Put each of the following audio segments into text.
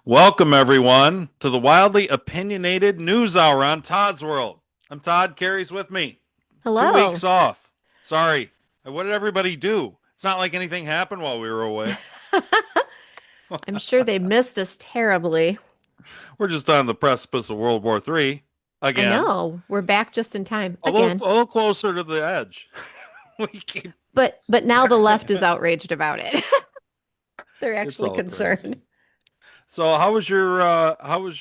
Welcome, everyone, to the wildly opinionated news hour on Todd's World. I'm Todd. Carrie's with me. 2 weeks Hello. off. Sorry. What did everybody do? It's not like anything happened while we were away. I'm sure they missed us terribly. We're just on the precipice of World War III I again, know. We're back just in time a little, again. a little closer to the edge. We keep. But now the left is outraged about it. They're It's actually all concerned. crazy. So, how was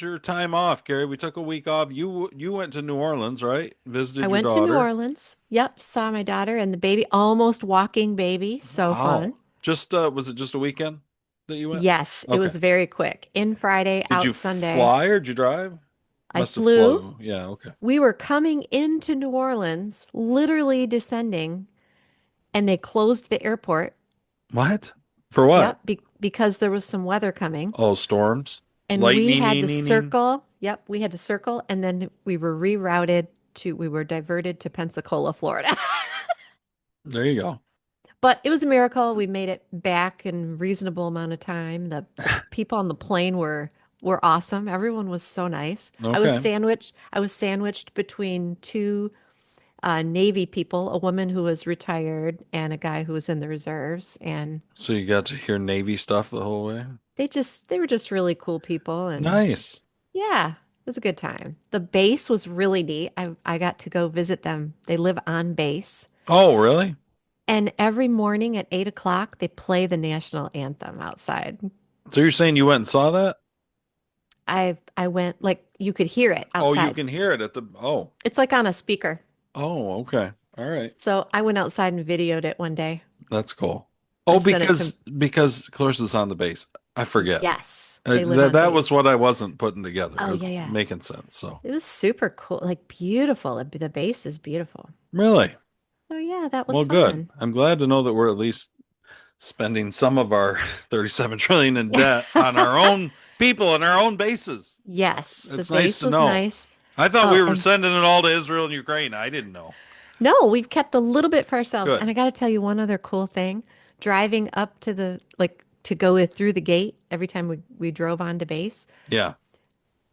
your time off, Gary? We took a week off. You went to New Orleans, right? I Visited your went to New daughter. Orleans. Yep, saw my daughter and the baby, almost walking baby. So fun. Wow. Just was it just a weekend that you went? Yes, it Okay. was very quick. In Friday, Did you out Sunday. fly or did you drive? I Must have flew. flew. Yeah, okay. We were coming into New Orleans, literally descending, and they closed the airport. What? For what? Yep, because there was some weather coming. Oh, storms. And we Lightning. had to circle. Yep, we had to circle, and then we were diverted to Pensacola, Florida. There you go. But it was a miracle. We made it back in reasonable amount of time. The people on the plane were awesome. Everyone was so nice. Okay. I was sandwiched between two Navy people, a woman who was retired and a guy who was in the reserves, and So you got to hear Navy stuff the whole way? they were just really cool people, and Nice. yeah, it was a good time. The base was really neat. I got to go visit them. They live on base. Oh, really? And every morning at 8 o'clock, they play the national anthem outside. So you're saying you went and saw that? I went like you could hear it Oh, you outside. can hear it at the oh. It's like on a speaker. Oh, okay. All right. So I went outside and videoed it one day. That's cool. I Oh, sent it because to, because Clarissa's on the base. I forget. yes, they live That on that was base. what I wasn't putting together. It Oh yeah, was yeah. making sense. So It was super cool, like beautiful. The base is beautiful. really, So yeah, that was well, good. fun. I'm glad to know that we're at least spending some of our 37 trillion in debt on our own people and our own bases. Yes, the It's nice base to was know. nice. I thought we Oh, were and sending it all to Israel and Ukraine. I didn't know. no, we've kept a little bit for ourselves. And Good. I got to tell you one other cool thing. Driving up to the like to go through the gate every time we drove onto base, Yeah,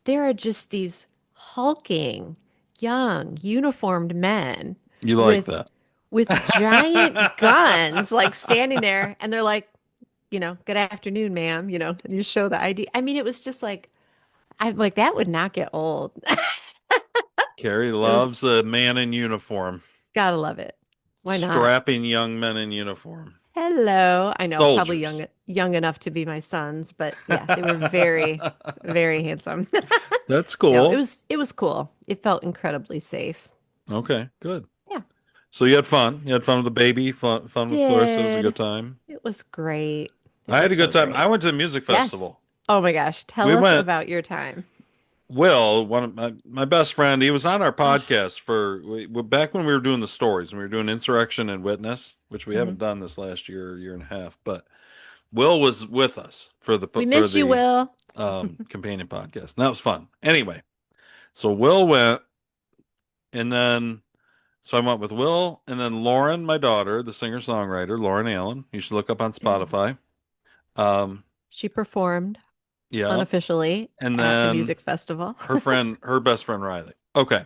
there are just these hulking, young, uniformed men you like with that. giant guns like standing there and they're like, good afternoon, ma'am, and you show the ID. I mean, it was just like I'm like that would not get old. Carrie It was loves a man in uniform, gotta love it. Why not? strapping young men in uniform, Hello. I know, probably soldiers. young enough to be my sons, but yeah, they were very, very handsome. That's No, cool. it was cool. It felt incredibly safe. Okay, good. Yeah. So you had fun. You had fun with the baby, fun with Clarissa. It was a Did. good time. It was great. It I was had a good so time. I great. went to a music Yes. festival. Oh my gosh. Tell We us went, about your time. Will, one of my best friend, he was on our Oh. podcast back when we were doing the stories, and we were doing Insurrection and Witness, which we Mhm. haven't done this last year and a half. But Will was with us for the We for miss you, the Will. companion podcast, and that was fun. Anyway, so Will went, and then so I went with Will, and then Lauren, my daughter, the singer songwriter Lauren Allen. You should look up on Yeah. Spotify. Um, She performed yeah, unofficially and at the then music festival. her best friend Riley. Okay,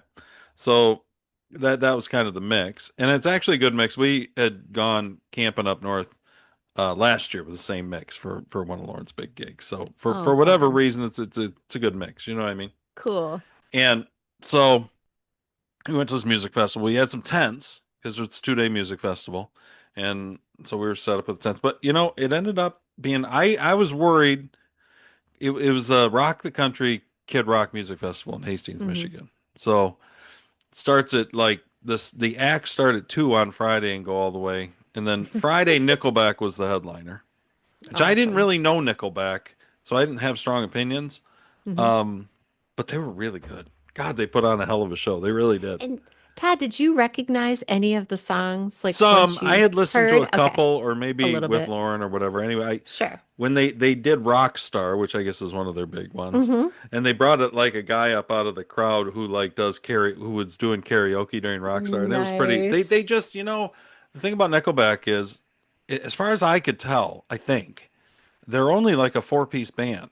so that was kind of the mix, and it's actually a good mix. We had gone camping up north last year with the same mix for one of Lauren's big gigs. So for Oh, whatever fun. reason, it's a good mix. You know what I mean? Cool. And so we went to this music festival. We had some tents because it's a 2 day music festival, and so we were set up with tents. But it ended up being I was worried. It was a Rock the Country Kid Rock Music Festival in Hastings, Hmm. Michigan. So it starts at like this. The acts start at 2 on Friday and go all the way, and then Friday Nickelback was the headliner, which I didn't Awesome. really know Nickelback, so I didn't have strong opinions. Hmm. Um, but they were really good. God, they put on a hell of a show. They really did. And Todd, did you recognize any of the songs like Some once I you had listened to a heard? Okay, couple, or a maybe little with bit. Lauren or whatever. Anyway, Sure. when they did Rockstar, which I guess is one of their big ones, Hmm. and they brought it like a guy up out of the crowd who like who was doing karaoke during Rockstar, and it was pretty. They Nice. just the thing about Nickelback is, as far as I could tell, I think they're only like a 4 piece band.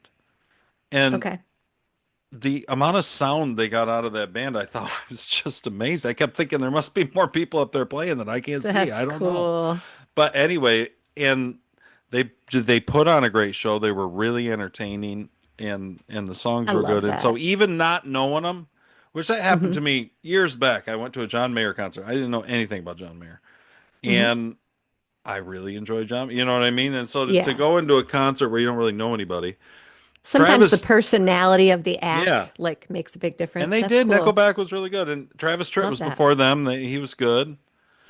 And Okay. the amount of sound they got out of that band, I thought was just amazing. I kept thinking there must be more people up there playing that I can't see. That's I don't know. cool. But anyway, and they put on a great show. They were really entertaining, and the songs I were good. love And so that. even not knowing them, which that happened Hmm. to me years back, I went to a John Mayer concert. I didn't know anything about John Mayer, Hmm. and I really enjoyed John. You know what I mean? And so to Yeah. go into a concert where you don't really know anybody, Sometimes the Travis, personality of the yeah. act like makes a big And difference. they That's did. cool. Nickelback was really good, and Travis Tritt Love was that. before them. He was good.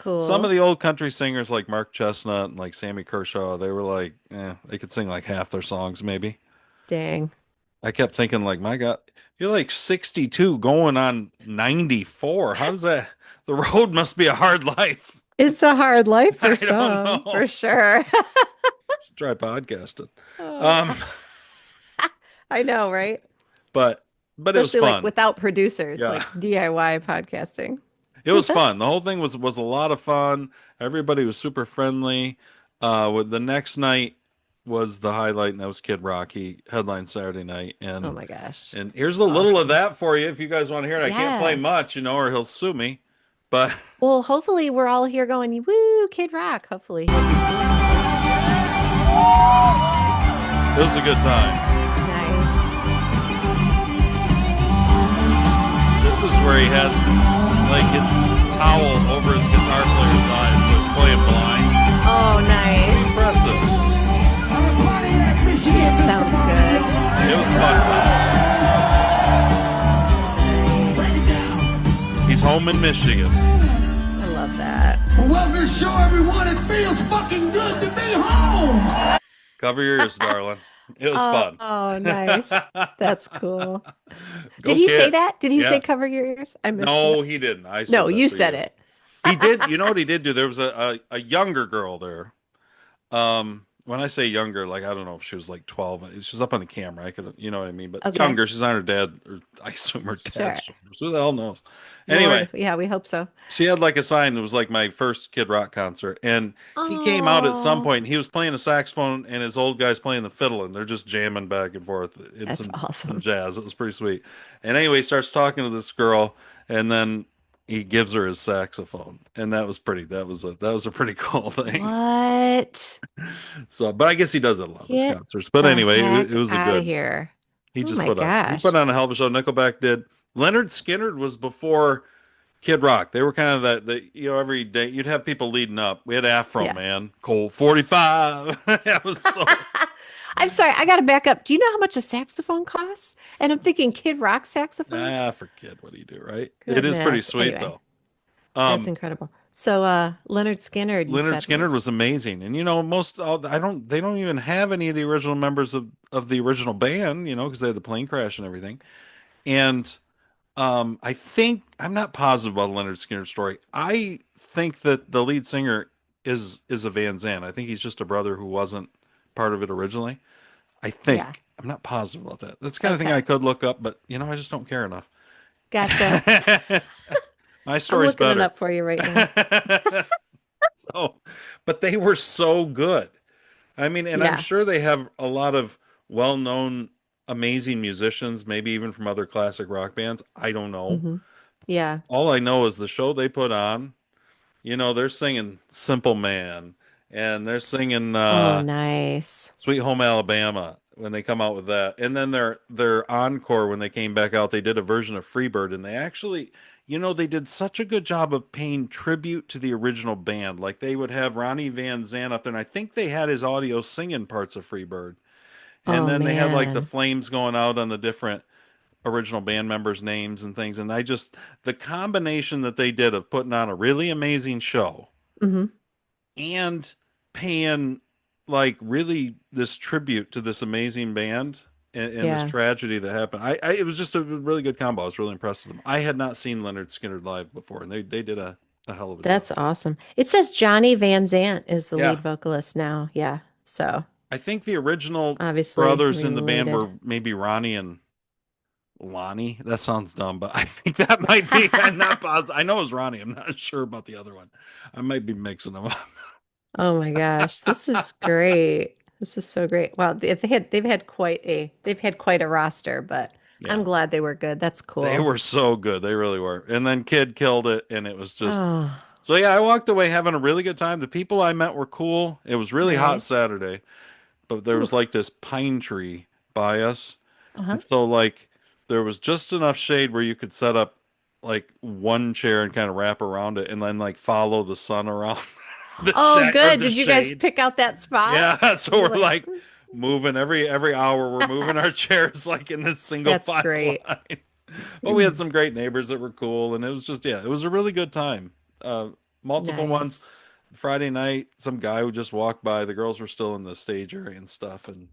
Some of Cool. the old country singers like Mark Chestnut and like Sammy Kershaw, they were like, they could sing like half their songs maybe. Dang. I kept thinking like, my God, you're like 62 going on 94. How does that? The road must be a hard life. It's a hard life for I don't some, know. for sure. Should try podcasting. Oh, Um, I know, right? but it was Especially like fun. without producers, Yeah. like DIY podcasting. It was fun. The whole thing was a lot of fun. Everybody was super friendly. With the next night was the highlight, and that was Kid Rock. He headlined Saturday night, Oh my gosh. and here's That's a little of awesome. that for you if you guys want to hear it. I can't play Yes. much, or he'll sue me. But Well, hopefully we're all here going, woo, Kid Rock. Hopefully he'll be suing us. it was a good time. Nice. This is where he has like his towel over his guitar player's eyes, so he's playing blind. Oh, Pretty nice. impressive. It sounds good. It was fun. Nice. He's home in Michigan. I love that. Welcome to the show, everyone. It feels fucking good to be home. Cover your ears, darling. It was Oh, fun. oh, nice. That's cool. Did Go he say kid. that? Did he say Yeah. cover your ears? I missed No, that. he didn't. I No, said that you for said you. it. He did. You know what he did do? There was a younger girl there. When I say younger, like I don't know if she was like 12. She's up on the camera. I could, you know what I mean? But Okay. younger. She's on her dad, or I assume her dad's Sure. shoulders. Who the hell knows? Anyway, Lord, yeah, we hope so. she had like a sign that was like my first Kid Rock concert, and he came out at some Oh, point. And he was playing a saxophone, and his old guy's playing the fiddle, and they're just jamming back and forth in that's some awesome. jazz. It was pretty sweet. And anyway, he starts talking to this girl, and then he gives her his saxophone, and that was pretty. That was a pretty cool thing. What? So, but I guess he does it a lot of his Get concerts. But the anyway, it heck was a out of good. here. He Oh just my he gosh. put on a hell of a show. Nickelback did. Leonard Skinner was before Kid Rock. They were kind of that, every day you'd have people leading up. We had Afro Yeah. Man, Colt 45. That was so, I'm sorry, I gotta back up. Do you know how much a saxophone costs? And I'm thinking Kid Rock saxophone? for Kid, what do you do, right? It is pretty Goodness. sweet, Anyway, though. that's Um, incredible. So Leonard Skinner, you Leonard said Skinner was was amazing. And, they don't even have any of the original members of the original band, because they had the plane crash and everything. And I think I'm not positive about Leonard Skinner's story. I think that the lead singer is a Van Zandt. I think he's just a brother who wasn't part of it originally. I yeah. think. I'm not positive about that. That's the kind of thing I Okay. could look up, but I just don't care enough. Gotcha. My I'm story's looking it better. up for you right now. So, but they were so good. I mean, and I'm Yeah. sure they have a lot of well-known, amazing musicians, maybe even from other classic rock bands. I don't know. Hmm. Yeah. All I know is the show they put on, they're singing Simple Man, and they're singing Oh, nice. Sweet Home Alabama when they come out with that. And then their encore when they came back out, they did a version of Freebird, and they actually, they did such a good job of paying tribute to the original band. Like they would have Ronnie Van Zant up there, and I think they had his audio singing parts of Freebird. And Oh then they had like the man. flames going out on the different original band members' names and things. And the combination that they did of putting on a really amazing show Hmm. and paying like really this tribute to this amazing band and this Yeah. tragedy that happened. It was just a really good combo. I was really impressed with them. I had not seen Leonard Skinner live before, and they did a hell of a job. That's awesome. It says Johnny Van Zant is the Yeah. lead vocalist now. Yeah. So I think the original obviously brothers in the band related. were maybe Ronnie and Lonnie. That sounds dumb, but I think that might be. I'm not positive. I know it was Ronnie. I'm not sure about the other one. I might be mixing them up. Oh my gosh. This is great. This is so great. Wow, they've had quite a roster, but I'm Yeah. glad they were good. That's They cool. were so good. They really were. And then Kid killed it, and it was just Oh, so yeah, I walked away having a really good time. The people I met were cool. It was really hot nice. Saturday, but there Ooh, was like this pine tree by us. uh-huh. And so like there was just enough shade where you could set up like one chair and kind of wrap around it and then like follow the sun around Oh, the good. Did you guys shade. pick out that spot? Yeah, Were so you we're like, like moving every hour we're moving our chairs like in this single that's file great. line. But we had some great neighbors that were cool and it was just yeah, it was a really good time. Multiple ones. Nice. Friday night, some guy who just walked by, the girls were still in the stage area and stuff and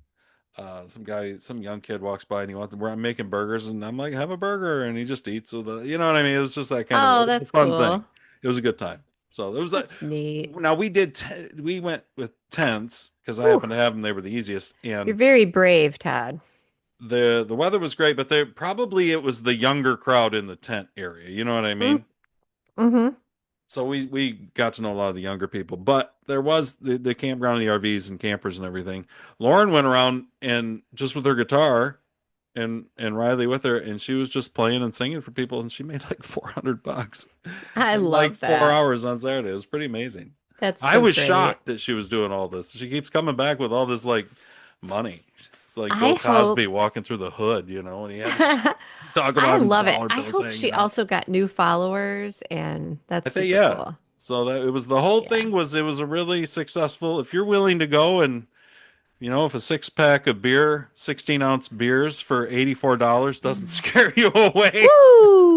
some young kid walks by and he wants where I'm making burgers and I'm like, have a burger and he just eats with the, you know what I mean? It was just that kind of Oh, it was a that's fun thing. cool. It was a good time. So there was a That's neat. now we went with tents because I Whew. happened to have them. They were the easiest, You're and very brave, Todd. the weather was great. But they probably it was the younger crowd in the tent area. You know what I Mm, mean? mm-hmm. So we got to know a lot of the younger people. But there was the campground, and the RVs and campers and everything. Lauren went around and just with her guitar and Riley with her, and she was just playing and singing for people, and she made like $400 I in like love 4 that. hours on Saturday. It was pretty amazing. That's I so was great. shocked that she was doing all this. She keeps coming back with all this like money. It's like I Bill Cosby hope walking through the hood, you know, and he had to talk I about love it. dollar I bills hope she hanging out. also got new followers, and that's I think super yeah. cool. So that it was the whole Yeah. thing was it was a really successful. If you're willing to go and you know if a six pack of beer, 16-ounce beers for $84 doesn't scare you away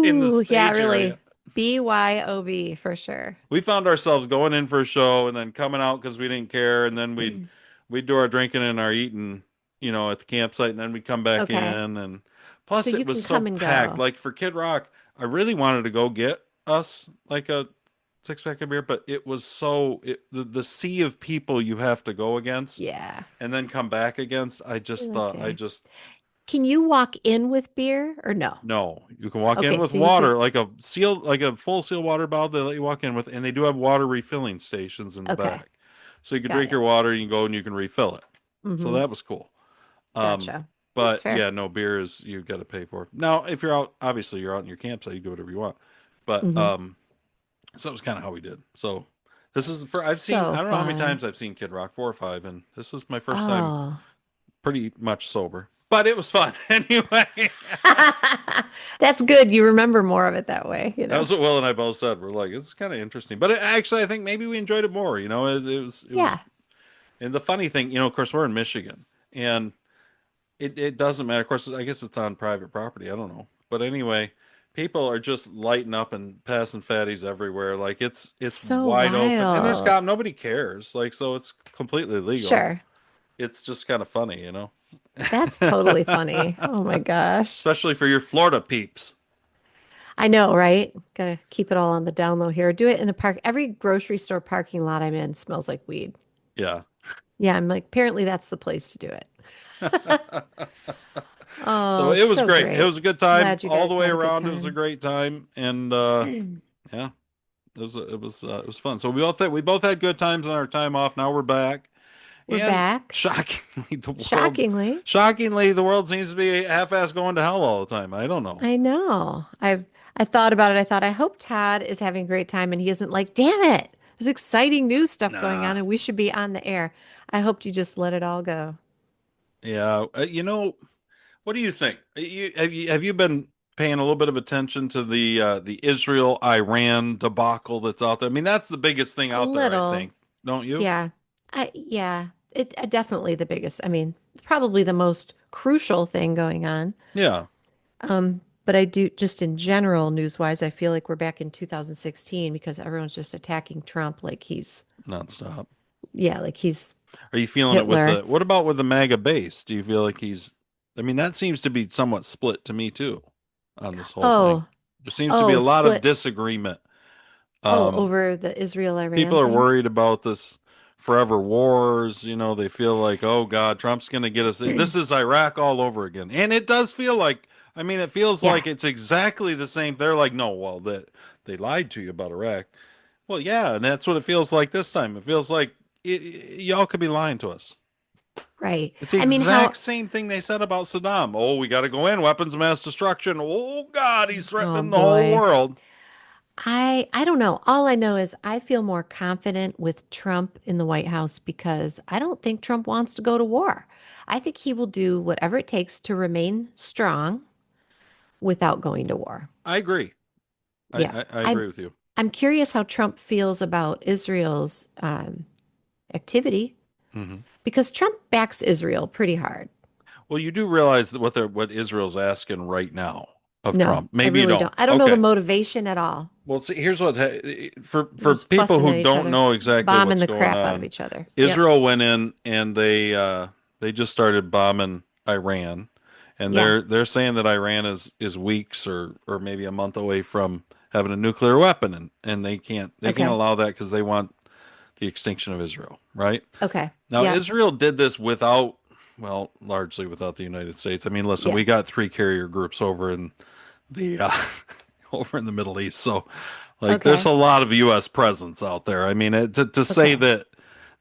in the Woo! Yeah, stage area. really. BYOB for sure. We found ourselves going in for a show and then coming out because we didn't care, and then we'd do our drinking and our eating, you know, at the campsite, and then we'd come back Okay. in, and So plus it you was can so come and packed. go. Like for Kid Rock, I really wanted to go get us like a six pack of beer, but it was the sea of people you have to go against Yeah. and then come back against. I just thought I Okay. just Can you walk in with beer or no? no, you can walk in Okay, with so you water, could. like a full seal water bottle they let you walk in with, and they do have water refilling stations in the Okay, back. So you can got drink it. your water, you can go and you can refill it. So Mm-hmm. that was cool. Um, Gotcha. That's but fair. yeah, no beer is you got to pay for. Now, if you're out, obviously you're out in your campsite, you do whatever you want. But Mm-hmm. so that was kind of how we did. So this is for I've seen So I don't know how many fun. times I've seen Kid Rock 4 or 5, and this is my first time Oh. pretty much sober. But it was fun anyway. That's good. You remember more of it that way, you That know? was what Will and I both said. We're like, it's kind of interesting, but actually, I think maybe we enjoyed it more. You know, it was, Yeah. and the funny thing, you know, of course, we're in Michigan, and it doesn't matter. Of course, I guess it's on private property. I don't know, but anyway, people are just lighting up and passing fatties everywhere. Like it's So wide open, and there's wild. cop nobody cares. Like so, it's completely legal. Sure. It's just kind of funny, you know, That's totally funny. Oh my gosh. especially for your Florida peeps. I know, right? Gotta keep it all on the down low here. Do it in a park. Every grocery store parking lot I'm in smells like weed. Yeah. Yeah, I'm like, apparently that's the place to do it. So Oh, it was so great. It great. was a good time Glad you all the guys way had a good around. It was a time. great time, and yeah, it was fun. So we both had good times on our time off. Now we're back, We're and back. Shockingly. shockingly, the world seems to be half-ass going to hell all the time. I don't know. I know. I thought about it. I thought I hope Todd is having a great time and he isn't like, damn it. There's exciting new stuff going on Nah. and we should be on the air. I hoped you just let it all go. Yeah, you know, what do you think? Have you been paying a little bit of attention to the Israel Iran debacle that's out there? I mean, that's the biggest thing A out there, I little. think. Don't you? Yeah. Yeah. It definitely the biggest. I mean, probably the most crucial thing going on. Yeah, But I do just in general, news-wise, I feel like we're back in 2016 because everyone's just attacking Trump like he's, nonstop. yeah, like he's Are you feeling it with Hitler. the what about with the MAGA base? Do you feel like he's I mean, that seems to be somewhat split to me too on this whole thing. Oh, There seems to be oh, a lot of split. disagreement. Oh, Um, over the People Israel-Iran are thing. worried about this forever wars, you know, they feel like, "Oh God, Trump's going to get us. This is Iraq all over again." And it does feel like I mean, it feels Yeah. like it's exactly the same. They're like, "No, well, that they lied to you about Iraq." Well, yeah, and that's what it feels like this time. It feels like y'all could be lying to us. Right. It's the I mean, exact how, same thing they said about Saddam. Oh, we got to go in, weapons of mass destruction. Oh God, he's oh threatening the whole boy. world. I don't know. All I know is I feel more confident with Trump in the White House because I don't think Trump wants to go to war. I think he will do whatever it takes to remain strong without going to war. I agree. Yeah. I I'm agree with you. I'm curious how Trump feels about Israel's activity Hmm. because Trump backs Israel pretty hard. Well, you do realize that what Israel's asking right now of No, Trump. I Maybe you really don't. don't. I don't know the Okay. motivation at all. Well, see, here's what They're for just people fussing who at each don't other, know exactly bombing what's the going crap out of on. each other. Yep. Israel went in and they just started bombing Iran, and Yeah. they're saying that Iran is weeks or maybe a month away from having a nuclear weapon, and they can't Okay. allow that because they want the extinction of Israel, right? Okay. Now, Yep. Israel did this without, well, largely without the United States. I mean, listen, Yeah. we got three carrier groups over in the over in the Middle East, so like there's a Okay. lot of U.S. presence out there. I mean, to say Okay.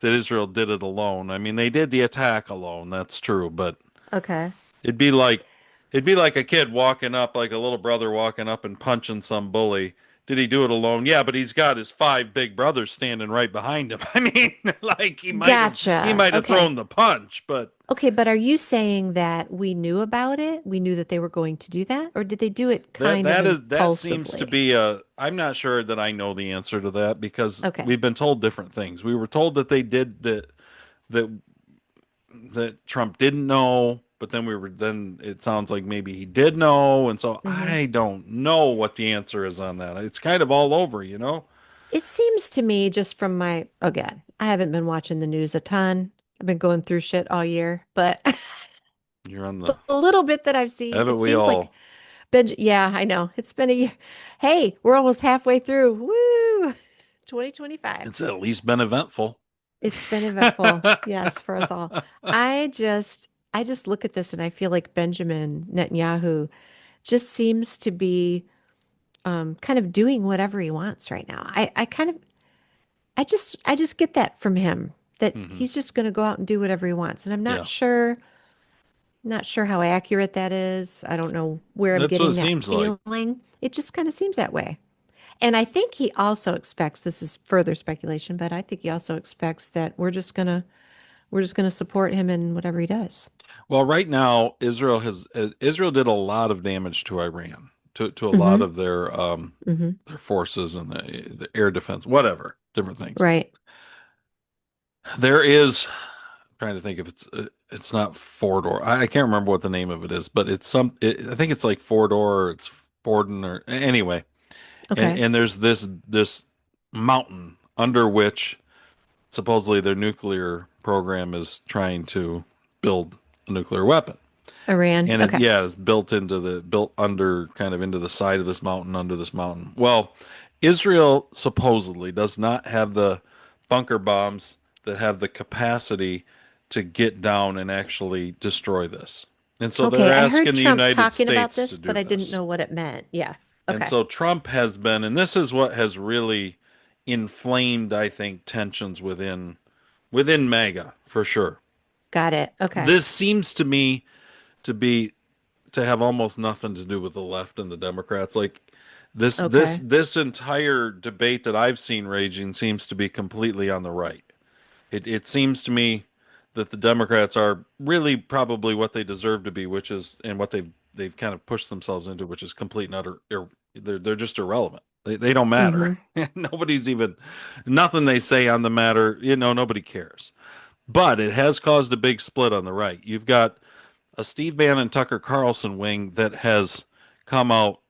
that Israel did it alone, I mean, they did the attack alone. That's true, but Okay. it'd be like it'd be like a kid walking up, like a little brother walking up and punching some bully. Did he do it alone? Yeah, but he's got his five big brothers standing right behind him. I mean, like he Gotcha. might have Okay. thrown the punch, but Okay, but are you saying that we knew about it? We knew that they were going to do that, or did they do it that kind of that is that seems to impulsively? be a. I'm not sure that I know the answer to that because Okay. we've been told different things. We were told that they did that that Trump didn't know, but then it sounds like maybe he did know, and so Hmm. I don't know what the answer is on that. It's kind of all over, you know. It seems to me just from my, again, I haven't been watching the news a ton. I've been going through shit all year, but You're on the the little bit that I've seen, haven't it we seems like all? yeah, I know. It's been a year. Hey, we're almost halfway through. Woo! 2025. It's at least been eventful. It's been eventful, yes, for us all. I just look at this and I feel like Benjamin Netanyahu just seems to be kind of doing whatever he wants right now. I just get that from him that Hmm. he's just going to go out and do whatever he wants. And I'm Yeah, not sure how accurate that is. I don't know where I'm that's what it getting that seems like. feeling. It just kind of seems that way. And I think he also expects, this is further speculation, but I think he also expects that we're just gonna support him in whatever he does. Well, right now, Israel did a lot of damage to Iran, to a lot Hmm. of Hmm. their forces and the air defense, whatever, different things. Right. There is I'm trying to think if it's not four door. I can't remember what the name of it is, but I think it's like four door or it's Forden or anyway. Okay. And there's this mountain under which supposedly their nuclear program is trying to build a nuclear weapon. Iran. And Okay. yeah, it's built under kind of into the side of this mountain, under this mountain. Well, Israel supposedly does not have the bunker bombs that have the capacity to get down and actually destroy this. And so they're Okay. I heard asking the Trump United talking about States to this, but do I didn't this. know what it meant. Yeah. And Okay. so Trump has been, and this is what has really inflamed, I think, tensions within MAGA for sure. Got it. Okay. This seems to me to be to have almost nothing to do with the left and the Democrats. Like Okay. this entire debate that I've seen raging seems to be completely on the right. It seems to me that the Democrats are really probably what they deserve to be, which is and what they've kind of pushed themselves into, which is complete and utter. They're just irrelevant. They don't matter. Hmm. Nobody's even nothing they say on the matter. Nobody cares. But it has caused a big split on the right. You've got a Steve Bannon Tucker Carlson wing that has come out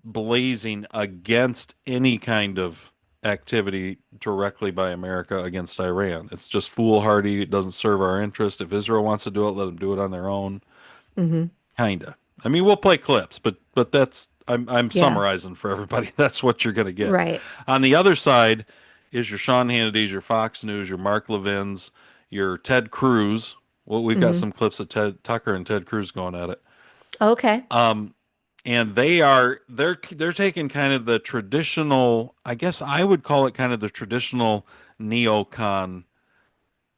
blazing against any kind of activity directly by America against Iran. It's just foolhardy. It doesn't serve our interest. If Israel wants to do it, let them do it on their own. Hmm. Kinda. I mean, we'll play clips, but that's I'm Yeah. summarizing for everybody. That's what you're going to get. Right. On the other side is your Sean Hannity's, your Fox News, your Mark Levin's, your Ted Cruz. Well, we've got Hmm. some clips of Ted Tucker and Ted Cruz going at it. Okay. And they're taking kind of the traditional, I guess I would call it kind of the traditional neocon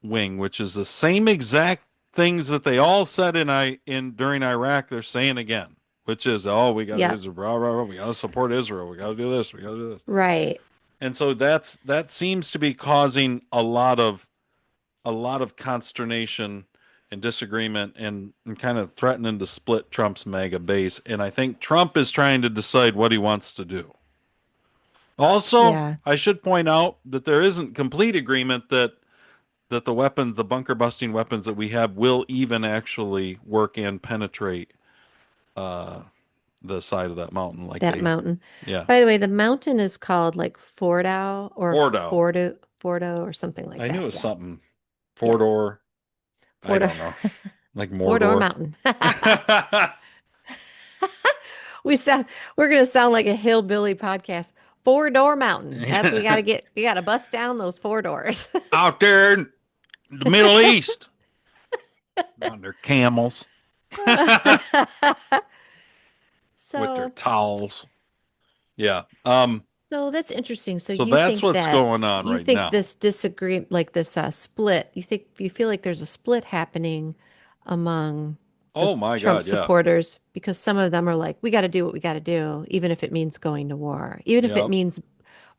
wing, which is the same exact things that they all said in during Iraq. They're saying again, which is, oh, we got Yep. to rah, rah, rah, we got to support Israel. We got to do this. We got to do this. Right. And so that seems to be causing a lot of consternation and disagreement and kind of threatening to split Trump's MAGA base. And I think Trump is trying to decide what he wants to do. Also, Yeah. I should point out that there isn't complete agreement that the weapons, the bunker busting weapons that we have, will even actually work and penetrate uh, the side of that mountain like That they, mountain. yeah, By the way, the mountain is called like Fordow or Fordo. Fordo or something like I knew it that. was Yeah. something. Yeah. Fordor. I Fordo. don't know. Like Fordor Mordor. Mountain. We sound we're gonna sound like a hillbilly podcast. Four door mountain. That's we gotta bust down those four doors. Out there in the Middle East on their camels with their So towels. Yeah. so that's interesting. So So that's what's going on you right think now. this disagree like this split, you feel like there's a split happening among the Oh my Trump God, yeah. supporters because some of them are like, we got to do what we got to do, even if it means going to war, even if it Yep. means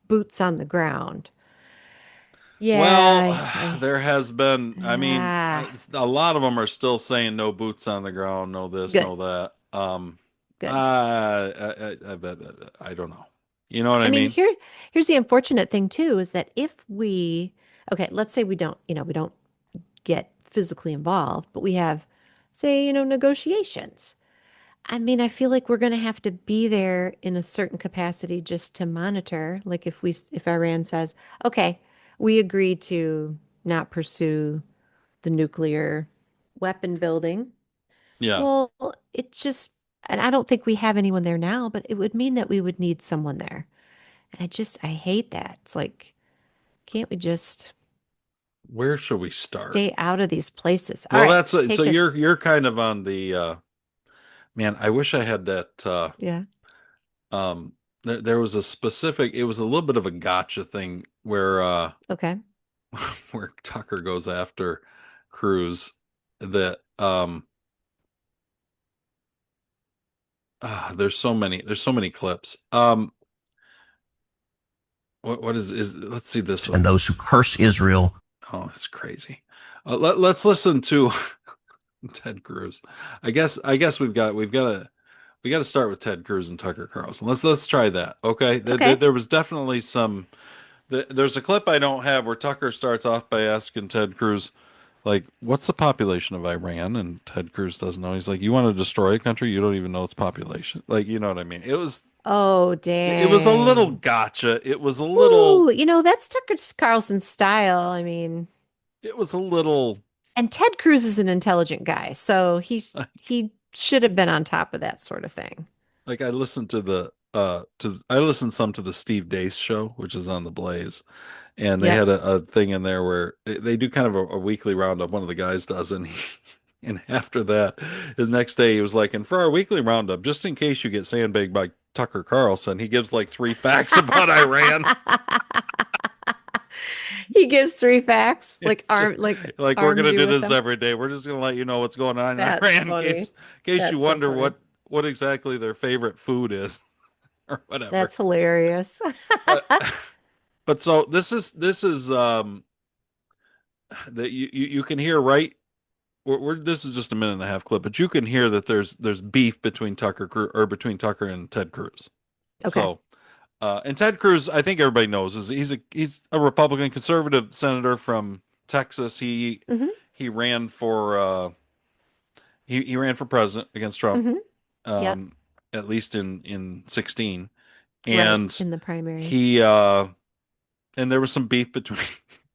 boots on the ground. Yeah, Well, I there has been, I mean, ah, a lot of them are still saying no boots on the ground, no this, good, no that. good. I don't know. You know what I I mean, mean? here's the unfortunate thing too, is that if okay, let's say we don't get physically involved, but we have, say, negotiations. I mean, I feel like we're going to have to be there in a certain capacity just to monitor. Like if Iran says, okay, we agree to not pursue the nuclear weapon building. Yeah. Well, it's just, and I don't think we have anyone there now, but it would mean that we would need someone there. And I hate that. It's like, can't we just Where should we start? stay out of these places? All Well, right, so take us. you're kind of on the man, I wish I had that Yeah. there was a specific, it was a little bit of a gotcha thing where Okay. where Tucker goes after Cruz that there's so many clips. What is let's see this And one. those who curse Israel. Oh, it's crazy. Let's listen to Ted Cruz. I guess we got to start with Ted Cruz and Tucker Carlson. Let's try that. Okay. Okay. There was definitely some. There's a clip I don't have where Tucker starts off by asking Ted Cruz, like, what's the population of Iran? And Ted Cruz doesn't know. He's like, you want to destroy a country? You don't even know its population. Like, you know what I mean? Oh, It was a little dang. gotcha. It was a little, Ooh, that's Tucker Carlson's style. I mean, it was a little, and Ted Cruz is an intelligent guy, so he should have been on top of that sort of thing. like I listened some to the Steve Deace show, which is on the Blaze. And they Yep. had a thing in there where they do kind of a weekly roundup. One of the guys does, and and after that, his next day he was like, "And for our weekly roundup, just in case you get sandbagged by Tucker Carlson, he gives like three facts about Iran." He gives three facts, It's just, like we're arms gonna you do with this them. every day. We're just gonna let you know what's going on in That's Iran funny. in case you That's so wonder funny. what exactly their favorite food is or whatever. That's hilarious. But but so this is that you can hear right. This is just a minute and a half clip, but you can hear that there's beef between between Tucker and Ted Cruz. Okay. So, and Ted Cruz, I think everybody knows, is he's a Republican conservative senator from Texas. Mm-hmm. He ran for he ran for president against Trump, Mm-hmm. Yep. um, at least in 16, Right. and In the primary. he and there was some beef between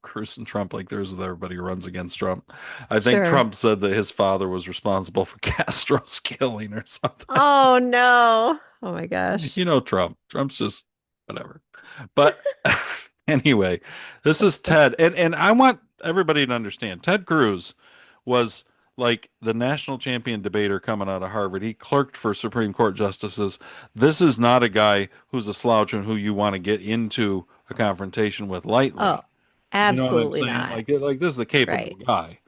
Cruz and Trump, like there's with everybody who runs against Trump. I think Sure. Trump said that his father was responsible for Castro's killing or something. Oh no. Oh my gosh. You know, Trump's just whatever. But anyway, this is Ted, and I want everybody to understand. Ted Cruz was like the national champion debater coming out of Harvard. He clerked for Supreme Court justices. This is not a guy who's a slouch and who you want to get into a confrontation with Oh, lightly. You know what I'm Absolutely saying? not. Like this is a capable Right. guy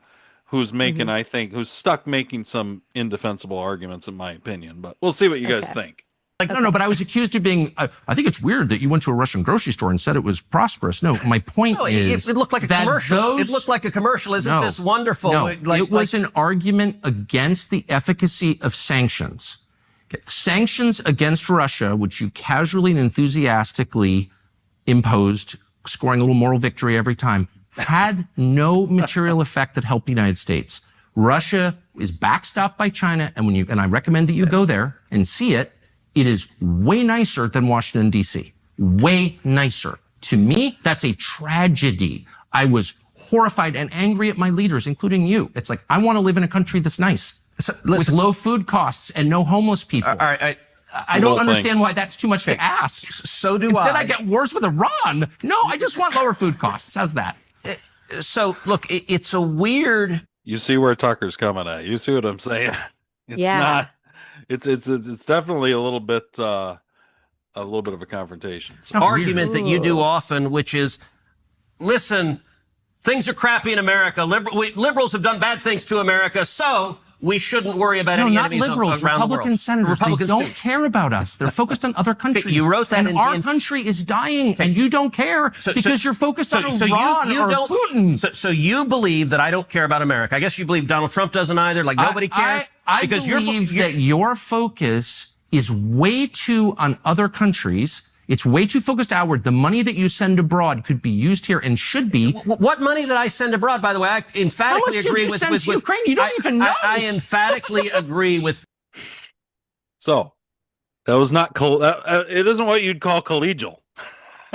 who's making, Hmm. I think, who's stuck making some indefensible arguments, in my opinion. But we'll see what you guys Okay. think. Like, no, no, Okay. but I was accused of being, I think it's weird that you went to a Russian grocery store and said it was prosperous. No, my point No, is it looked like a that commercial. It those, looked like a commercial. Isn't no, this wonderful? no, Like, it was an argument against the efficacy of sanctions. Sanctions against Russia, which you casually and enthusiastically imposed, scoring a little moral victory every time, had no material effect that helped the United States. Russia is backstopped by China, and and I recommend that you go there and see it. It is way nicer than Washington, D.C. Way nicer. To me, that's a tragedy. I was horrified and angry at my leaders, including you. It's like, I want to live in a country that's nice, so, with low food costs and no homeless people. all right. I don't Well, understand thanks. why that's too much to ask. So do Instead, I. I get wars with Iran. No, I just want lower food costs. How's that? So look, it's a weird. You see where Tucker's coming at. You see what I'm saying? It's Yeah. not. It's definitely a little bit of a confrontation. It's not Argument weird. that you do often, which is, listen, things are crappy in America. Liberals have done bad things to America, so we shouldn't worry about No, any not enemies liberals. around the Republican world. senators. Republicans they don't do. care about us. They're focused on other countries. You wrote that and in- our country is dying, and you don't care because you're focused on Iran you or don't, Putin. So you believe that I don't care about America. I guess you believe Donald Trump doesn't either. Like nobody cares. I because believe that your focus is way too on other countries. It's way too focused outward. The money that you send abroad could be used here and should be. What money that I send abroad, by the way, I emphatically How much did agree you with. send to Ukraine? You don't even know. I emphatically agree with. So that was not it isn't what you'd call collegial.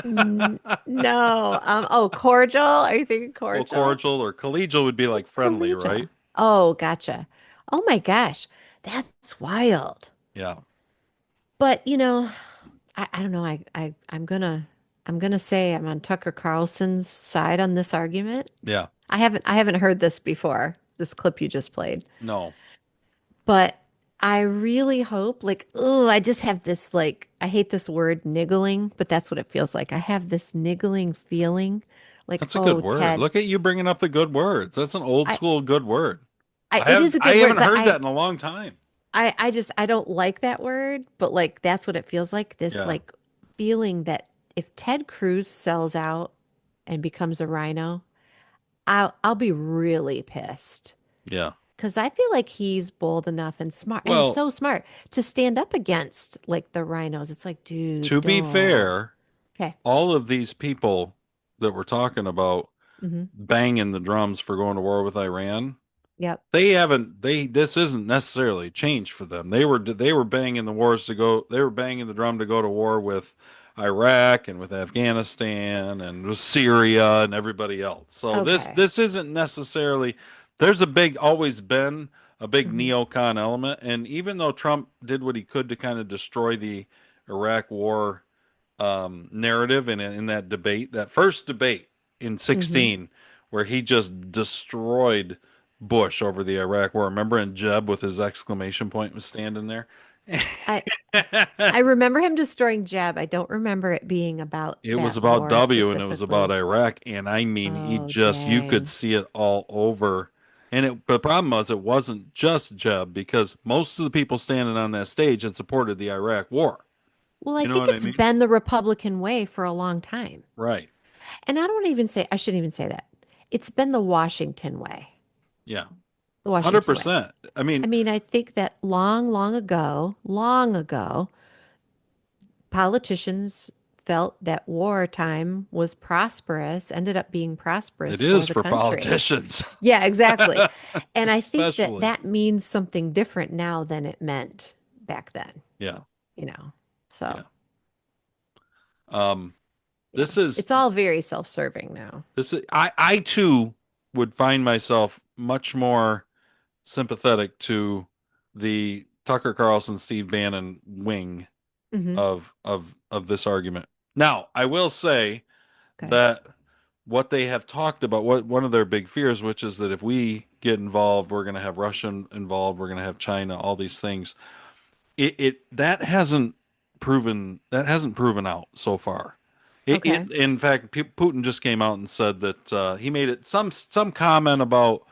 No. Oh, cordial? Are you thinking Well, cordial? cordial or collegial would be like What's friendly, collegial? right? Oh, gotcha. Oh my gosh. That's wild. Yeah. But I don't know. I'm gonna say I'm on Tucker Carlson's side on this argument. Yeah. I haven't heard this before, this clip you just played. No. But I really hope, like, oh, I just have this, like, I hate this word niggling, but that's what it feels like. I have this niggling feeling like, That's a oh, good word. Ted, Look at you bringing up the good words. That's an old I, school good word. it is a I good word, haven't but heard that in a long time. I don't like that word, but like, that's what it feels like. This, Yeah. like, feeling that if Ted Cruz sells out and becomes a rhino, I'll be really pissed. Yeah. Because I feel like he's bold enough and smart and Well, so smart to stand up against like the rhinos. It's like, dude, to be don't. fair, Okay. all of these people that we're talking about Hmm. banging the drums for going to war with Iran, Yep. this isn't necessarily changed for them. They were banging they were banging the drum to go to war with Iraq and with Afghanistan and with Syria and everybody else. So Okay. this isn't necessarily, there's always been a big Hmm. neocon element. And even though Trump did what he could to kind of destroy the Iraq war narrative in that debate, that first debate in Hmm. 16, where he just destroyed Bush over the Iraq war. Remember, and Jeb with his exclamation point was standing there. I I remember him destroying Jeb. I don't remember it being about It was that about war W and it was about specifically. Iraq. And I mean, Oh, you could dang. see it all over. And the problem was it wasn't just Jeb because most of the people standing on that stage had supported the Iraq war. Well, I You know think what I it's mean? been the Republican way for a long time. Right. And I shouldn't even say that. It's been the Washington way. Yeah. The Washington way. 100%. I I mean, mean, I think that long ago, politicians felt that wartime was prosperous, ended up being it prosperous for is the for country. politicians. Yeah, exactly. And I think that Especially. that means something different now than it meant back then, Yeah. you know. So, Yeah. Um, yeah, this is it's all very self-serving now. I too would find myself much more sympathetic to the Tucker Carlson Steve Bannon wing Hmm. of this argument. Now, I will say Okay. that what they have talked about, what one of their big fears, which is that if we get involved, we're going to have Russia involved, we're going to have China, all these things. It that hasn't proven out so far. Okay. In fact, Putin just came out and said that he made it some comment about,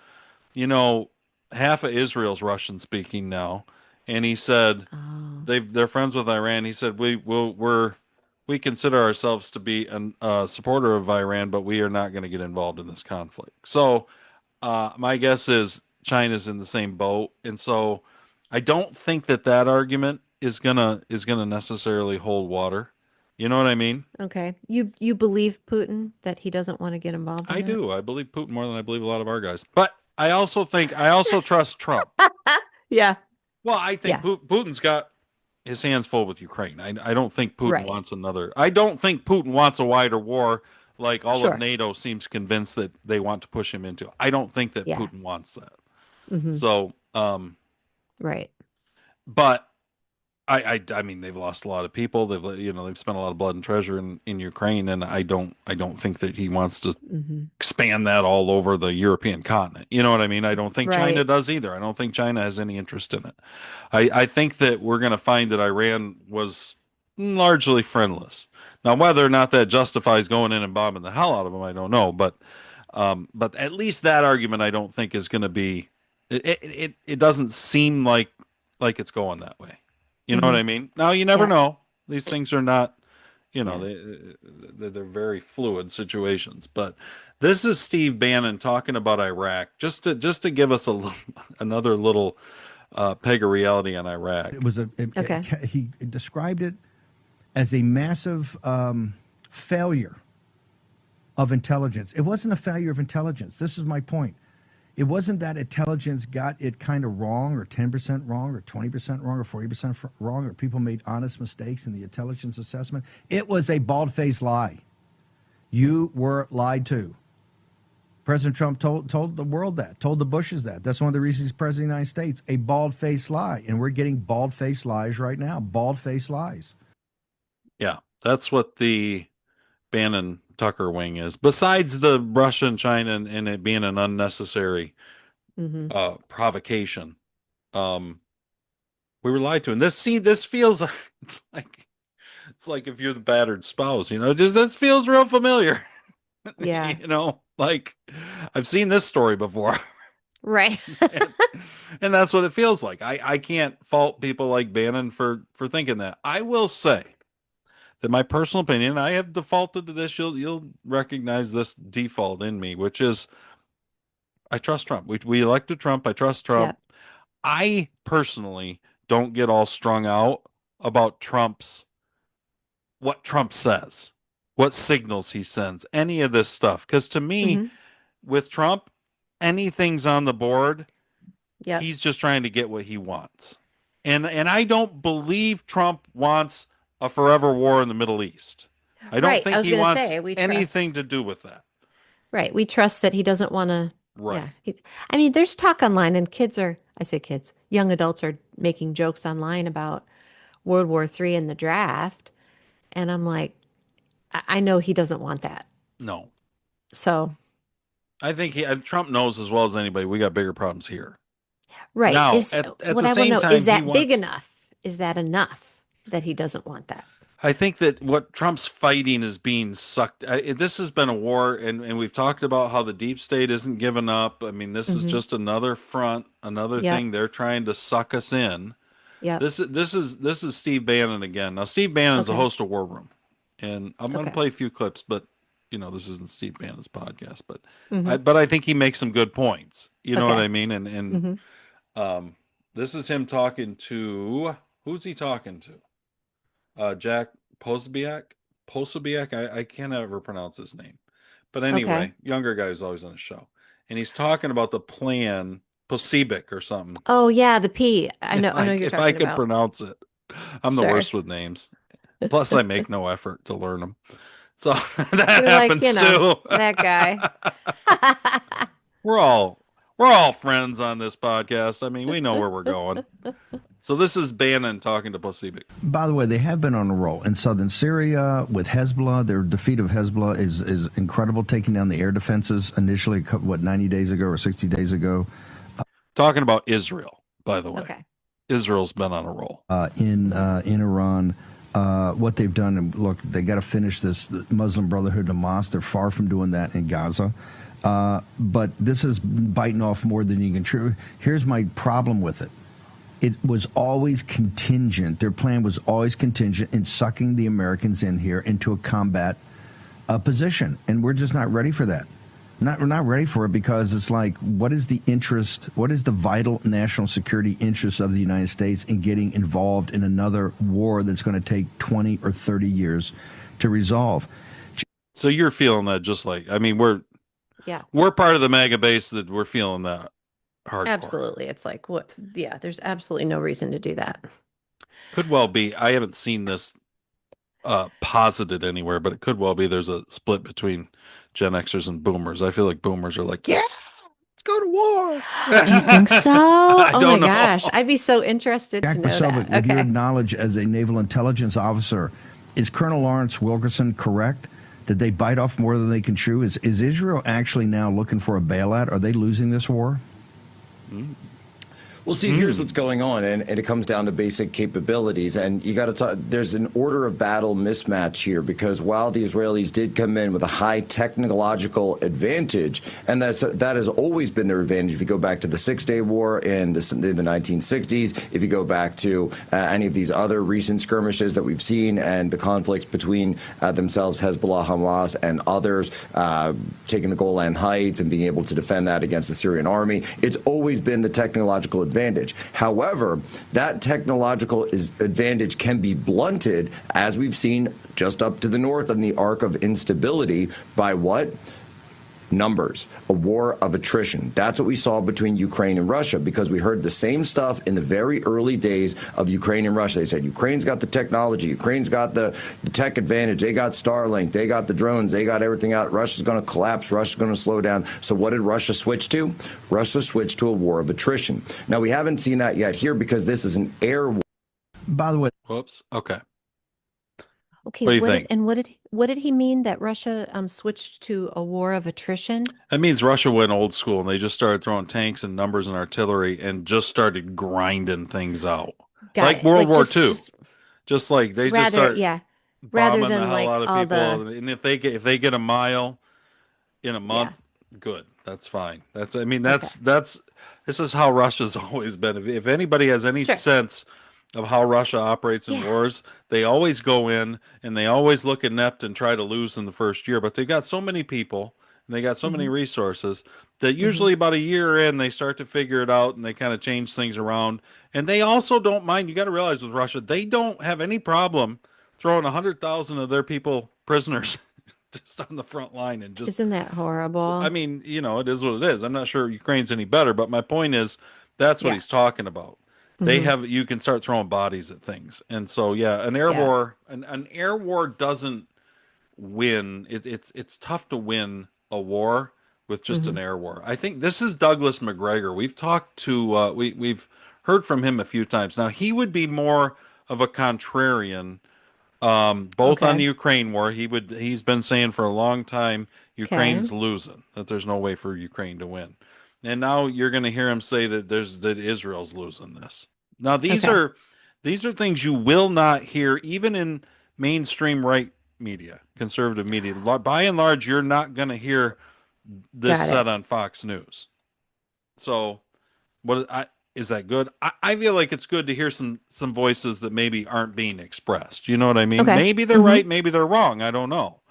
you know, half of Israel's Russian speaking now, and he said Oh, they're friends with Iran. He said we consider ourselves to be a supporter of Iran, but we are not going to get involved in this conflict. So my guess is China's in the same boat, and so I don't think that argument is gonna necessarily hold water. You know what I mean? okay. You believe Putin that he doesn't want to get involved I in that? do. I believe Putin more than I believe a lot of our guys. But I also trust Trump. Yeah. Well, I think Yeah. Putin's got his hands full with Ukraine. I don't think Putin Right. wants another. I don't think Putin wants a wider war like all of Sure. NATO seems convinced that they want to push him into. I don't think that Yeah. Putin wants that. Hmm. So, Right. but I mean they've lost a lot of people. They've spent a lot of blood and treasure in Ukraine, and I don't think that he wants to Hmm. expand that all over the European continent. You know what I mean? I don't think China Right. does either. I don't think China has any interest in it. I think that we're going to find that Iran was largely friendless. Now, whether or not that justifies going in and bombing the hell out of them, I don't know. But at least that argument, I don't think is going to be. It doesn't seem like it's going that way. You know what Hmm. I mean? Now, you never Yeah. know. These things are not. You know, Yeah. they're very fluid situations. But this is Steve Bannon talking about Iraq, just to give us another little peg of reality on It Iraq. was Okay. he described it as a massive failure of intelligence. It wasn't a failure of intelligence. This is my point. It wasn't that intelligence got it kind of wrong, or 10% wrong, or 20% wrong, or 40% wrong, or people made honest mistakes in the intelligence assessment. It was a bald-faced lie. You were lied to. President Trump told the world that, told the Bushes that. That's one of the reasons he's president of the United States. A bald-faced lie. And we're getting bald-faced lies right now. Bald-faced lies. Yeah, that's what the Bannon Tucker wing is. Besides the Russia and China and it being an unnecessary Hmm. provocation, um, we were lied to. And this feels it's like it's like if you're the battered spouse, just this feels real familiar. Yeah. Like I've seen this story before. Right. and, and that's what it feels like. I can't fault people like Bannon for thinking that. I will say that my personal opinion, I have defaulted to this. You'll recognize this default in me, which is I trust Trump. We elected Trump. I trust Yeah. Trump. I personally don't get all strung out about what Trump says, what signals he sends, any of this stuff. Because to me, Hmm. with Trump, anything's on the board. Yep. He's just trying to get what he wants. And I don't believe Trump wants a forever war in the Middle East. I don't Right. I think was he going to wants say we anything trust. to do with that. Right. We trust that he doesn't want to. Yeah. Right. I mean, there's talk online, and I say kids, young adults are making jokes online about World War III and the draft. And I'm like, I know he doesn't want that. No. So, I think Trump knows as well as anybody we got bigger problems here. right. Now, at What the I want to same know, is time, he that big wants. enough? Is that enough that he doesn't want that? I think that what Trump's fighting is being sucked. This has been a war, and we've talked about how the deep state isn't giving up. I mean, this is Hmm. just another front, another Yep. thing they're trying to suck us in. Yep. This is Steve Bannon again. Now, Steve Bannon's a Okay. host of War Room, and I'm going to Okay. play a few clips, but this isn't Steve Bannon's podcast, but Hmm. I think he makes some good points. You know what Okay. I mean? And Hmm. this is him talking to who's he talking to? Jack Posobiec. Posobiec. I can't ever pronounce his name, but Okay. anyway, younger guy who's always on the show, and he's talking about the plan. Posebic or something. Oh yeah, the P. I know. I know you're If I talking could about. pronounce it. I'm the Sure. worst with names. Plus, I make no effort to learn them. So that You're like, happens too. that guy. we're all we're all friends on this podcast. I mean, we know where we're going. So this is Bannon talking to Posebic. By the way, they have been on a roll in southern Syria with Hezbollah. Their defeat of Hezbollah is incredible, taking down the air defenses initially, 90 days ago or 60 days ago. Talking about Israel, by the way. Okay. Israel's been on a roll. In Iran. what they've done. And look, they got to finish this Muslim Brotherhood Hamas. They're far from doing that in Gaza. But this is biting off more than you can chew. Here's my problem with it. It was always contingent. Their plan was always contingent in sucking the Americans in here into a combat position. And we're just not ready for that. We're not ready for it because it's like, what is the interest? What is the vital national security interest of the United States in getting involved in another war that's going to take 20 or 30 years to resolve? So you're feeling that just like, I mean, Yeah, we're part of the MAGA base that we're feeling that hardcore. absolutely. It's like, what? Yeah, there's absolutely no reason to do that. Could well be. I haven't seen this posited anywhere, but it could well be there's a split between Gen Xers and Boomers. I feel like Boomers are like, yeah, let's go to war. Do you think so? I Oh my don't know. gosh, I'd be so interested to Jack know Posobiec, that. with your Okay. knowledge as a naval intelligence officer, is Colonel Lawrence Wilkerson correct? Did they bite off more than they can chew? Is Israel actually now looking for a bailout? Are they losing this war? Well, see, here's what's going on, and it comes down to basic capabilities. And you got to talk, there's an order of battle mismatch here because while the Israelis did come in with a high technological advantage, and that has always been their advantage. If you go back to the Six-Day War in the 1960s, if you go back to any of these other recent skirmishes that we've seen and the conflicts between themselves, Hezbollah, Hamas, and others, taking the Golan Heights and being able to defend that against the Syrian army, it's always been the technological advantage. However, that technological advantage can be blunted, as we've seen just up to the north on the arc of instability, by what? Numbers, a war of attrition. That's what we saw between Ukraine and Russia, because we heard the same stuff in the very early days of Ukraine and Russia. They said Ukraine's got the technology, Ukraine's got the tech advantage, they got Starlink, they got the drones, they got everything out. Russia's going to collapse, Russia's going to slow down. So what did Russia switch to? Russia switched to a war of attrition. Now, we haven't seen that yet here because this is an air war. By the way, Whoops. Okay. Okay. What do you think? What did he mean that Russia switched to a war of attrition? That means Russia went old school and they just started throwing tanks and numbers and artillery and just started grinding things out. Got Like it. World War just, II. Just like they just rather, start yeah, rather bombing the than hell like out of all people. the And if they get a mile in a yeah. month, good. That's fine. That's I mean Okay. that's this is how Russia's always been. If anybody has any Sure. sense of how Russia operates in Yeah. wars, they always go in and they always look inept and try to lose in the first year. But they've got so many people and they got so many Hmm. resources that Hmm. usually about a year in they start to figure it out and they kind of change things around. And they also don't mind. You got to realize with Russia, they don't have any problem throwing 100,000 of their people prisoners just on the front line and just Isn't that I horrible? mean, it is what it is. I'm not sure Ukraine's any better, but my point is that's what Yeah. he's talking about. They Hmm. have you can start throwing bodies at things. And so yeah, Yeah. an air war doesn't win. It's tough to win a war with just an Hmm. air war. I think this is Douglas McGregor. We've talked to we've heard from him a few times. Now he would be more of a contrarian both on the Okay. Ukraine war. He's been saying for a long time Okay. Ukraine's losing, that there's no way for Ukraine to win. And now you're going to hear him say that Israel's losing this. Now Okay. these are things you will not hear even in mainstream right media, conservative media. By and large, you're not going to hear this Got said it. on Fox News. So is that good? I feel like it's good to hear some voices that maybe aren't being expressed. You know what I mean? Okay. Maybe they're Hmm. right, maybe they're wrong. I don't know,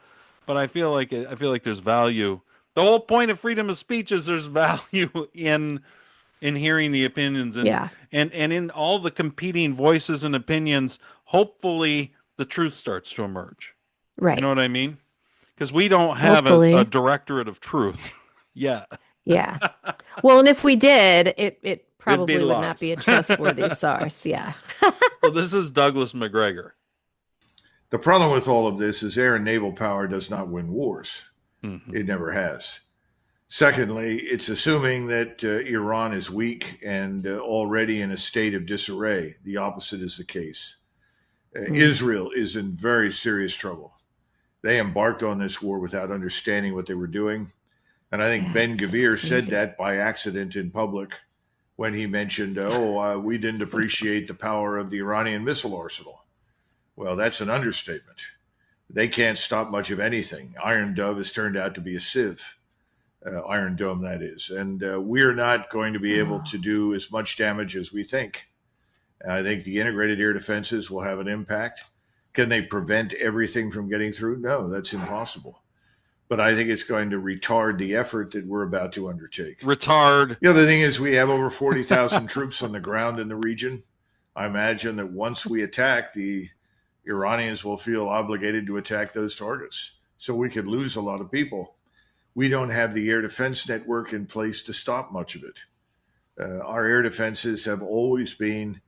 but I feel like there's value. The whole point of freedom of speech is there's value in hearing the opinions Yeah. and in all the competing voices and opinions. Hopefully, the truth starts to emerge. You know Right. what I mean? Because we don't have a Hopefully. directorate of truth yet. Yeah. Well, and if we did, it It'd be probably would not lies. be a trustworthy source. Yeah. So this is Douglas McGregor. The problem with all of this is air and naval power does not win wars. Mm-hmm. It never has. Secondly, it's assuming that Iran is weak and already in a state of disarray. The opposite is the case. Mm. Israel is in very serious trouble. They embarked on this war without understanding what they were doing. And I think Yeah, Ben it's Gvir said crazy. that by accident in public when he mentioned, we didn't appreciate the power of the Iranian missile arsenal. Well, that's an understatement. They can't stop much of anything. Iron Dove has turned out to be a sieve. Iron Dome, that is. And we're not going to be able Oh, to do as much damage as we think. I think the integrated air defenses will have an impact. Can they prevent everything from getting through? No, that's impossible. But I think it's going to retard the effort that we're about to undertake. Retard. The other thing is we have over 40,000 troops on the ground in the region. I imagine that once we attack, the Iranians will feel obligated to attack those targets. So we could lose a lot of people. We don't have the air defense network in place to stop much of it. Our air defenses have always been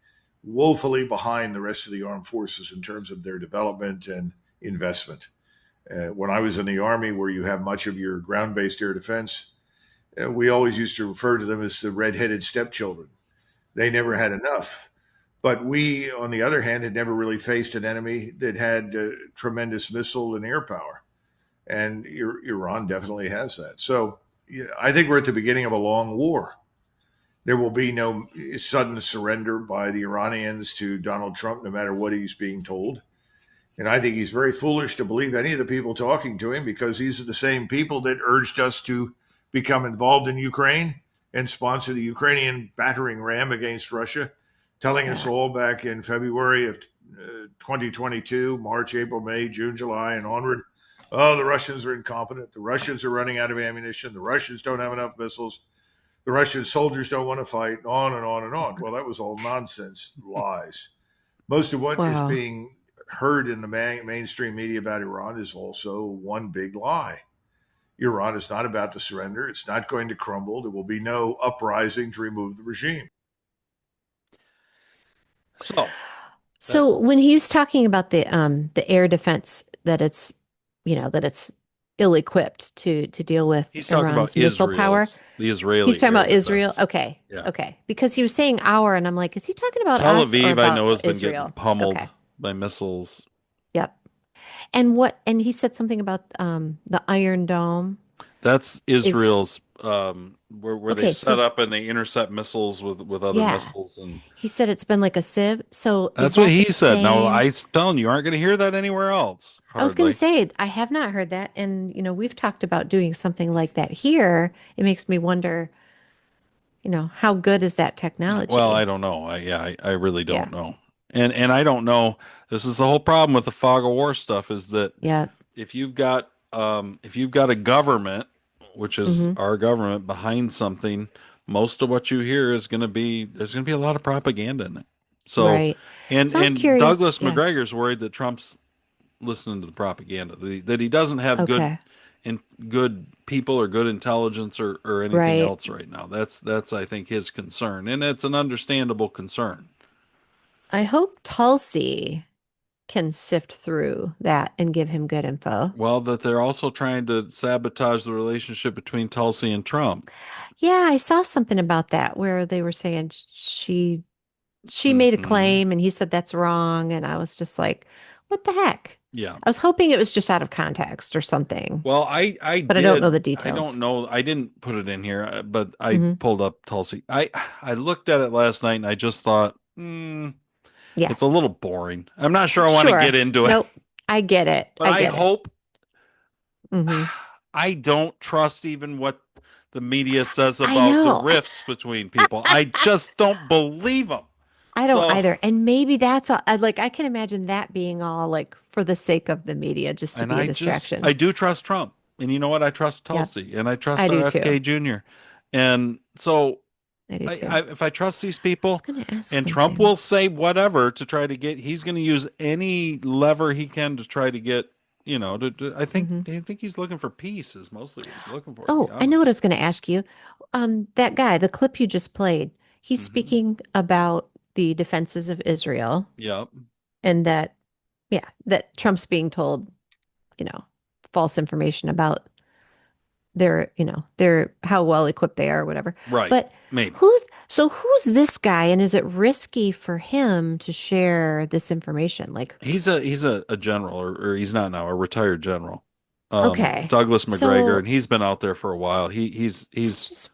woefully behind the rest of the armed forces in terms of their development and investment. When I was in the Army, where you have much of your ground based air defense, we always used to refer to them as the red-headed stepchildren. They never had enough. But we, on the other hand, had never really faced an enemy that had tremendous missile and air power. And Iran definitely has that. So yeah, I think we're at the beginning of a long war. There will be no sudden surrender by the Iranians to Donald Trump, no matter what he's being told. And I think he's very foolish to believe any of the people talking to him, because these are the same people that urged us to become involved in Ukraine and sponsor the Ukrainian battering ram against Russia, telling us all back in February of 2022, March, April, May, June, July, and onward, oh, the Russians are incompetent. The Russians are running out of ammunition. The Russians don't have enough missiles. The Russian soldiers don't want to fight, on and on and on. Well, that was all nonsense, lies. Most of what is wow. being heard in the mainstream media about Iran is also one big lie. Iran is not about to surrender. It's not going to crumble. There will be no uprising to remove the regime. So So when he was talking about the air defense that it's that it's ill-equipped to deal with he's talking about Iran's missile power. The Israeli He's talking air about Israel. defense. Okay. Yeah. Okay. Because he was saying our, and I'm like, is he talking about Tel us or Aviv, I about know, has been getting Israel? pummeled Okay. by missiles. Yep. And he said something about the Iron Dome That's is Israel's where they okay, set so up and they intercept missiles with other yeah. missiles, and He said it's been like a sieve. So is that's what that he the said. Now same? I'm telling you, aren't going to hear that anywhere else, I was going to hardly. say, I have not heard that. And, we've talked about doing something like that here. It makes me wonder, how good is that Well, I technology? don't know. I really don't Yeah. know. And I don't know. This is the whole problem with the fog of war stuff, is that Yeah. if you've got a government, which is Hmm. our government, behind something, most of what you hear is going to be there's going to be a lot of propaganda in it. So, Right. So I'm and curious. Douglas Yeah. McGregor's worried that Trump's listening to the propaganda, that he doesn't have Okay. good people or good intelligence or anything Right. else right now. That's I think his concern, and it's an understandable concern. I hope Tulsi can sift through that and give him good info. Well, that they're also trying to sabotage the relationship between Tulsi and Trump. Yeah, I saw something about that where they were saying she made a Hmm. claim and he said that's wrong. And I was just like, what the heck? Yeah. I was hoping it was just out of context or something, Well, I but I don't know did. the I don't details. know. I didn't put it in here, but I Hmm. pulled up Tulsi. I looked at it last night and I just thought, Yeah, it's a little boring. I'm not sure I want to get sure. into it, Nope. I get it. but I I get it. hope. Hmm. I don't trust even what the media says I about the know. rifts between people. I just don't believe them. I don't So, either. And maybe that's all, like, I can imagine that being all like for the sake of the media, just to and be a I distraction. do trust Trump. And you know what? I trust Yep. Tulsi and I I trust do too. RFK Jr. And so I do too. I if I trust these was people, going to ask and Trump something. will say whatever to try to get, he's going to use any lever he can to try to get, Hmm. I think he's looking for peace is mostly what he's looking for, to be Oh, I know what I honest. was going to ask you. That guy, the clip you just played, he's Hmm. speaking about the defenses of Israel Yep. and that, yeah, that Trump's being told, you know, false information about their how well equipped they are or whatever. Right. But Maybe. who's this guy and is it risky for him to share this information? Like, He's a general, or he's not now, a retired general. okay. Douglas McGregor, and So he's been out there for a while. just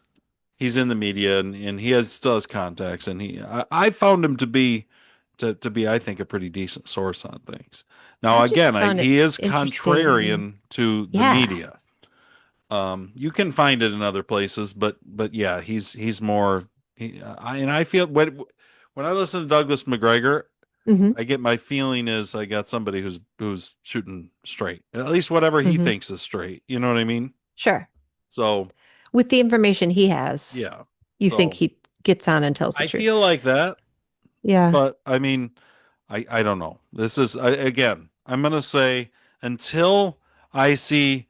He's in the media, and he still has contacts, and I found him to be to be, I think, a pretty decent source on things. I Now, just again, found it he is interesting. contrarian to the Yeah. media. You can find it in other places, but yeah, he's more. And I feel when I listen to Douglas McGregor, Hmm. I get my feeling is I got somebody who's shooting straight, at least whatever he Hmm. thinks is straight. You know what I mean? Sure. So With the information he has, yeah, you think so he gets on and tells the I truth. feel like that, Yeah. but I mean, I don't know. This is again, I'm gonna say until I see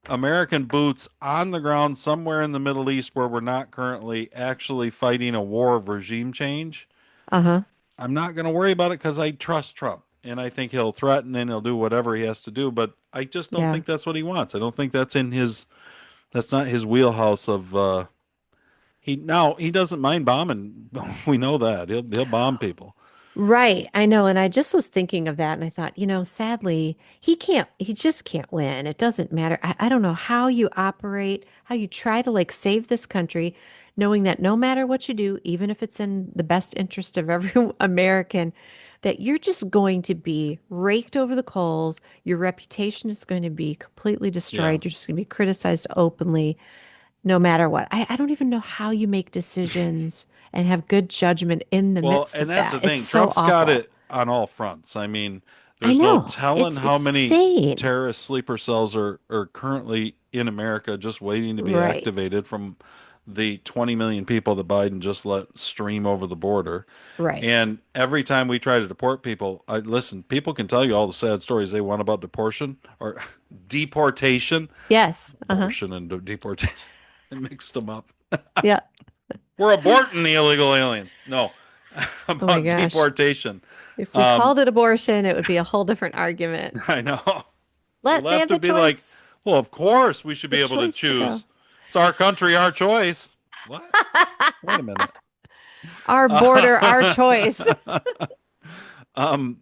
American boots on the ground somewhere in the Middle East where we're not currently actually fighting a war of regime change, Uh-huh. I'm not gonna worry about it because I trust Trump and I think he'll threaten and he'll do whatever he has to do. But I just don't Yeah. think that's what he wants. I don't think that's in his. That's not his wheelhouse of. He doesn't mind bombing. We know that he'll bomb people. Right. I know. And I just was thinking of that and I thought, sadly, he just can't win. It doesn't matter. I don't know how you operate, how you try to like save this country, knowing that no matter what you do, even if it's in the best interest of every American, that you're just going to be raked over the coals. Your reputation is going to be completely Yeah. destroyed. You're just going to be criticized openly no matter what. I don't even know how you make decisions and have good judgment in the Well, midst and of that's that. the It's thing. so Trump's got awful. it on all fronts. I mean, I there's no know. telling It's how many insane. terrorist sleeper cells are currently in America just waiting to be Right. activated from the 20 million people that Biden just let stream over the border. Right. And every time we try to deport people, I listen, people can tell you all the sad stories they want about deportation or deportation, Yes. Uh-huh. abortion and deportation. I mixed them up. Yeah. We're aborting the illegal aliens. No, Oh my about gosh. deportation. If we Um, called it abortion, it would be a whole different argument. I know. The They left have the would be like, choice, well, of course we should the be able to choice to go. choose. It's our country, our choice. What? Wait a minute. Our border, our choice. um,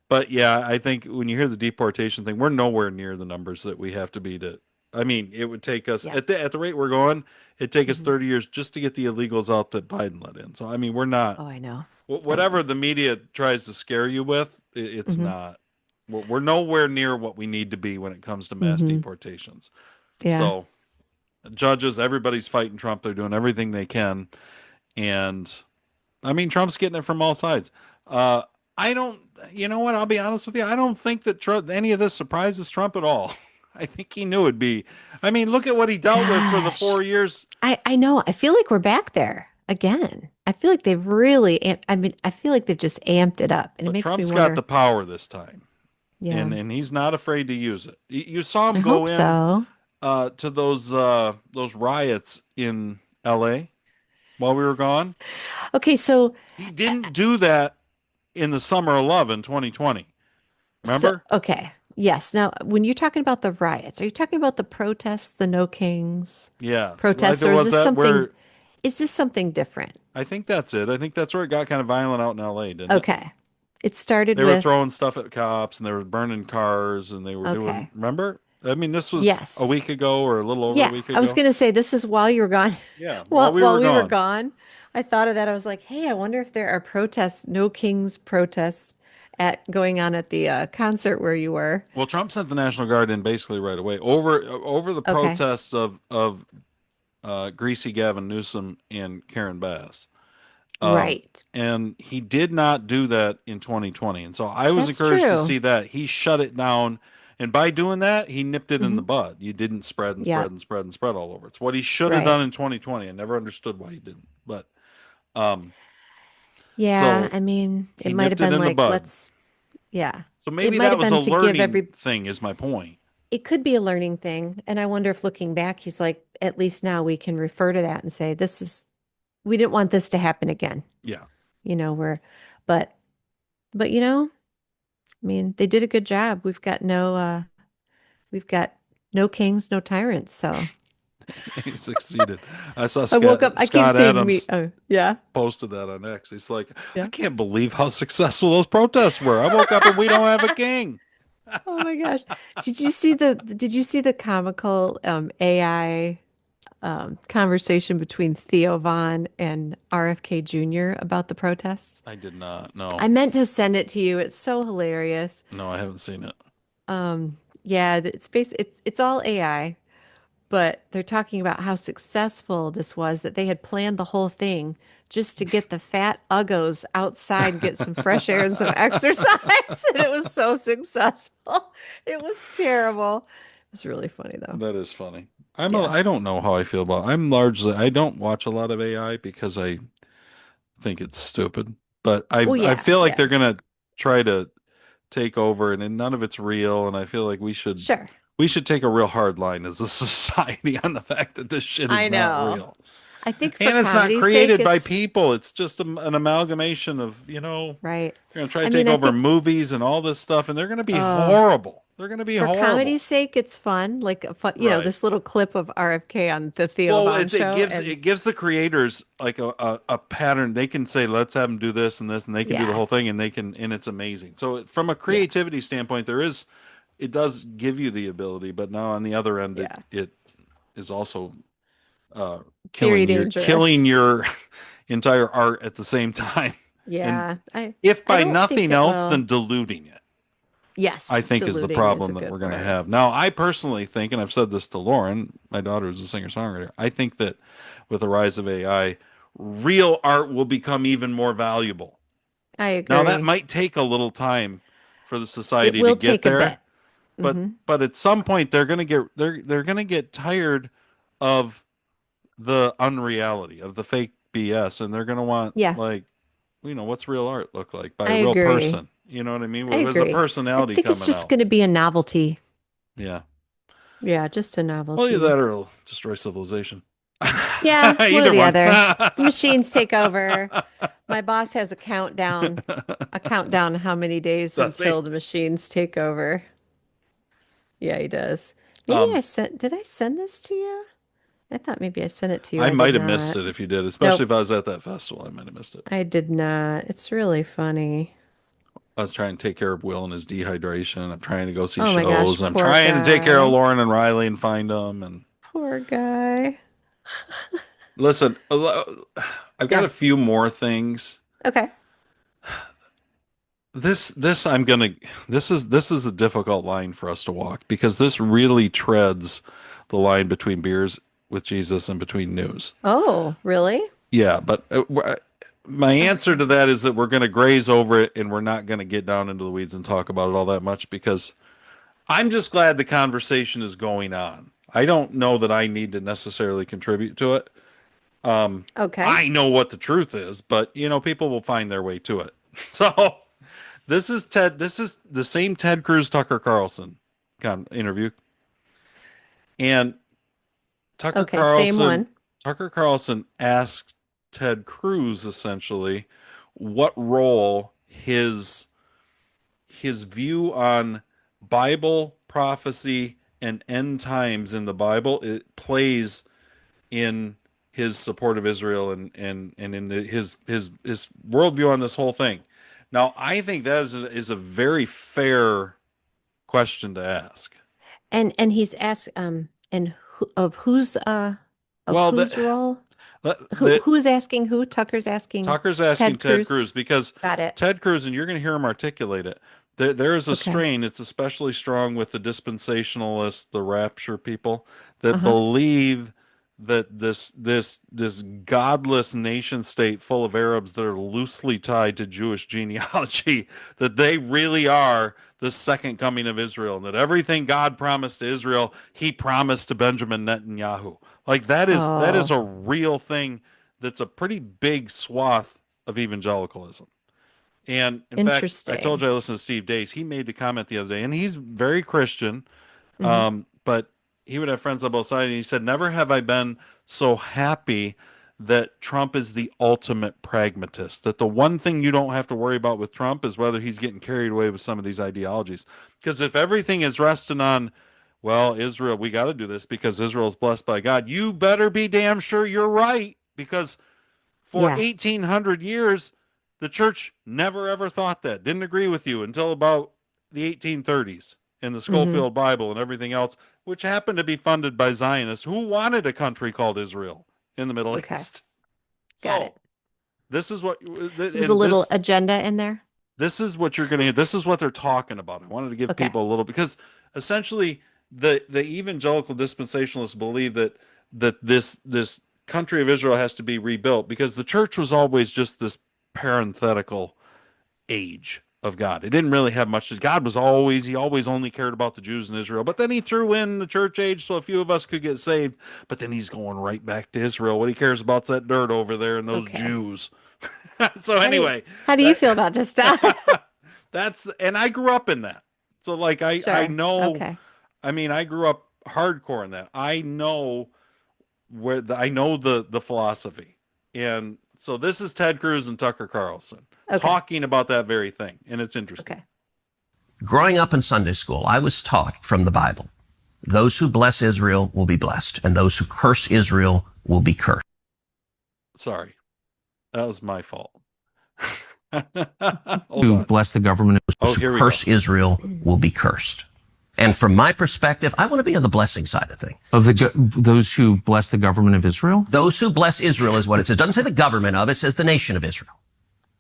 but yeah, I think when you hear the deportation thing, we're nowhere near the numbers that we have to be to. I mean, it would take us Yeah. at the rate we're going, it'd take us Hmm. 30 years just to get the illegals out that Biden let in. So I mean, we're not Oh, I know. I whatever know. the media tries to scare you with, it's Hmm. not. We're nowhere near what we need to be when it comes to mass Hmm. deportations. Yeah. So judges, everybody's fighting Trump. They're doing everything they can, and I mean, Trump's getting it from all sides. Uh, I don't. You know what? I'll be honest with you. I don't think that any of this surprises Trump at all. I think he knew it'd be. I mean, look at what he dealt with for the Gosh. 4 years. I know. I feel like we're back there again. I feel like they've really, I mean, I feel like they've just amped it up. And it But makes me Trump's got wonder, the power this time, yeah, and he's not afraid to use it. You saw I him go hope in so. to those riots in L.A. while we were gone. Okay, so He didn't do that in the summer of love in 2020. Remember? okay. Yes. Now, when you're talking about the riots, are you talking about the protests, the No Kings Yes. protests, or Was that where is this something different? I think that's it. I think that's where it got kind of violent out in LA, didn't it? Okay. It started They were with, throwing stuff at cops and they were burning cars and they were doing, okay. remember? I mean, this was a Yes. week ago or a little over a Yeah. week I was ago. going to say this is while you were gone. Yeah, while Well, we while were we were gone. gone, I thought of that. I was like, hey, I wonder if there are protests, No Kings protests at going on at the concert where you were. Well, Trump sent the National Guard in basically right away over the Okay. protests of Greasy Gavin Newsom and Karen Bass. Right. And he did not do that in 2020. And so I was That's encouraged to true. see that. He shut it down. And by doing that, he nipped it in the Hmm. bud. You didn't spread and Yeah. spread and spread and spread all over. It's what he should have Right. done in 2020. I never understood why he didn't. But um, Yeah. so I mean, it he might have nipped it been in the like, bud. yeah. So It maybe might that have was a been to give learning thing, is my point. it could be a learning thing. And I wonder if looking back, he's like, at least now we can refer to that and say, we didn't want this to happen again. Yeah. You know, where, but, but, I mean, they did a good job. We've got no kings, no tyrants. So He succeeded. I saw I woke up, I keep Scott saying me. Adams Oh, yeah. posted that on X. He's like, I Yeah. can't believe how successful those protests were. I woke up and we don't have a king. Oh my gosh. Did you see the comical AI conversation between Theo Von and RFK Jr. about the protests? I did not. No, I meant to send it to you. It's so hilarious. no, I haven't seen it. Yeah, it's all AI, but they're talking about how successful this was, that they had planned the whole thing just to get the fat uggos outside and get some fresh air and some exercise. And it was so successful. It was terrible. It was really funny though. That is funny. Yeah. I don't know how I feel about. I'm largely I don't watch a lot of AI because I think it's stupid. But Well, I yeah, feel like yeah. they're gonna try to take over, and none of it's real. And I feel like Sure. we should take a real hard line as a society on the fact that this shit is I not know. real. I think for And it's not comedy's sake, created by it's people. It's just an amalgamation of, right. they're going to try to I take mean, I over think movies and all this stuff, and they're going to be uh horrible. They're going to be for horrible. comedy's sake, it's fun. Like a fun, Right. this little clip of RFK on the Theo Well, Von show, it and gives the creators like a pattern. They can say, let's have them do this and this, and they can do the yeah, whole thing, and and it's amazing. So from a yeah, creativity standpoint, it does give you the ability, but now on the other end, yeah. it is also uh, Very killing dangerous. your entire art at the same time. And Yeah, if I by don't think nothing it else, will. then diluting it, I Yes, think is the diluting is a problem that we're good going to word. have. Now, I personally think, and I've said this to Lauren, my daughter is a singer-songwriter, I think that with the rise of AI, real art will become even more valuable. I Now, that agree. might take a little time for the It society to will get take a there, bit. Hmm. but at some point they're going to get tired of the unreality of the fake BS, and they're going to want Yeah, like, what's real art look like by I a real agree. person? You know what I mean? I There's a agree. I personality think it's coming just out. going to be a novelty. Yeah. Yeah, just a Well, either that novelty. or it'll destroy civilization. Yeah, it's one or Either the one. other. The machines take over. My boss has a countdown how many days Does he? until the machines take over. Yeah, he does. Maybe Um, did I send this to you? I thought maybe I sent it to you. I I did might have missed not. it if you did, especially Nope, if I was at that festival. I might have missed it. I did not. It's really funny. I was trying to take care of Will and his dehydration. I'm trying to go see Oh my gosh, shows. I'm poor trying to take care of guy. Lauren and Riley and find them. And Poor guy. listen, I've got Yeah. a few more things. Okay. This I'm gonna this is a difficult line for us to walk because this really treads the line between beers with Jesus and between news. Oh, really? Yeah, but my answer to Okay. that is that we're going to graze over it and we're not going to get down into the weeds and talk about it all that much because I'm just glad the conversation is going on. I don't know that I need to necessarily contribute to it. Okay. I know what the truth is, but people will find their way to it. So this is the same Ted Cruz Tucker Carlson interview, and Tucker Okay. Same Carlson one. Tucker Carlson asked Ted Cruz essentially what role his view on Bible prophecy and end times in the Bible it plays in his support of Israel and in his worldview on this whole thing. Now, I think that is a very fair question to ask. And he's asked and of Well, whose role? the Who's asking who? Tucker's asking Tucker's asking Ted Ted Cruz. Cruz because Got it. Ted Cruz, and you're going to hear him articulate it. There is a Okay. strain. It's especially strong with the dispensationalists, the rapture people that Uh-huh. believe that this godless nation state full of Arabs that are loosely tied to Jewish genealogy, that they really are the second coming of Israel, and that everything God promised to Israel, He promised to Benjamin Netanyahu. Like that is Oh, a real thing. That's a pretty big swath of evangelicalism. And in fact, I told interesting. you I listened to Steve Dace. He made the comment the other day, and he's very Christian, Hmm. but he would have friends on both sides. And he said, "Never have I been so happy that Trump is the ultimate pragmatist. That the one thing you don't have to worry about with Trump is whether he's getting carried away with some of these ideologies. Because if everything is resting on, well, Israel, we got to do this because Israel is blessed by God. You better be damn sure you're right because." For Yeah. 1800 years, the church never ever thought that, didn't agree with you until about the 1830s in the Hmm. Schofield Bible and everything else. which happened to be funded by Zionists who wanted a country called Israel in the Middle Okay. East. Got So it. this is what, There's a and little agenda in there. this is what you're going to hear. This is what they're talking about. I wanted to give Okay. people a little, because essentially the evangelical dispensationalists believe that this country of Israel has to be rebuilt, because the church was always just this parenthetical age of God. It didn't really have much. God was always, he always only cared about the Jews in Israel, but then he threw in the church age so a few of us could get saved, but then he's going right back to Israel. What he cares about is that dirt over there and those Okay. Jews. So anyway, How do you feel about this stuff? that's, and I grew up in that. So like I Sure. know, Okay. I mean, I grew up hardcore in that. I know where I know the philosophy. And so this is Ted Cruz and Tucker Carlson talking about that very thing. And it's interesting. Okay. Growing up in Sunday school, I was taught from the Bible, those who bless Israel will be blessed, and those who curse Israel will be cursed. Sorry. That was my fault. Who bless the government. Those who curse Israel will be cursed. And from my perspective, I want to be on the blessing side of things. Of those who bless the government of Israel? Those who bless Israel is what it says. It doesn't say the government of, it says the nation of Israel.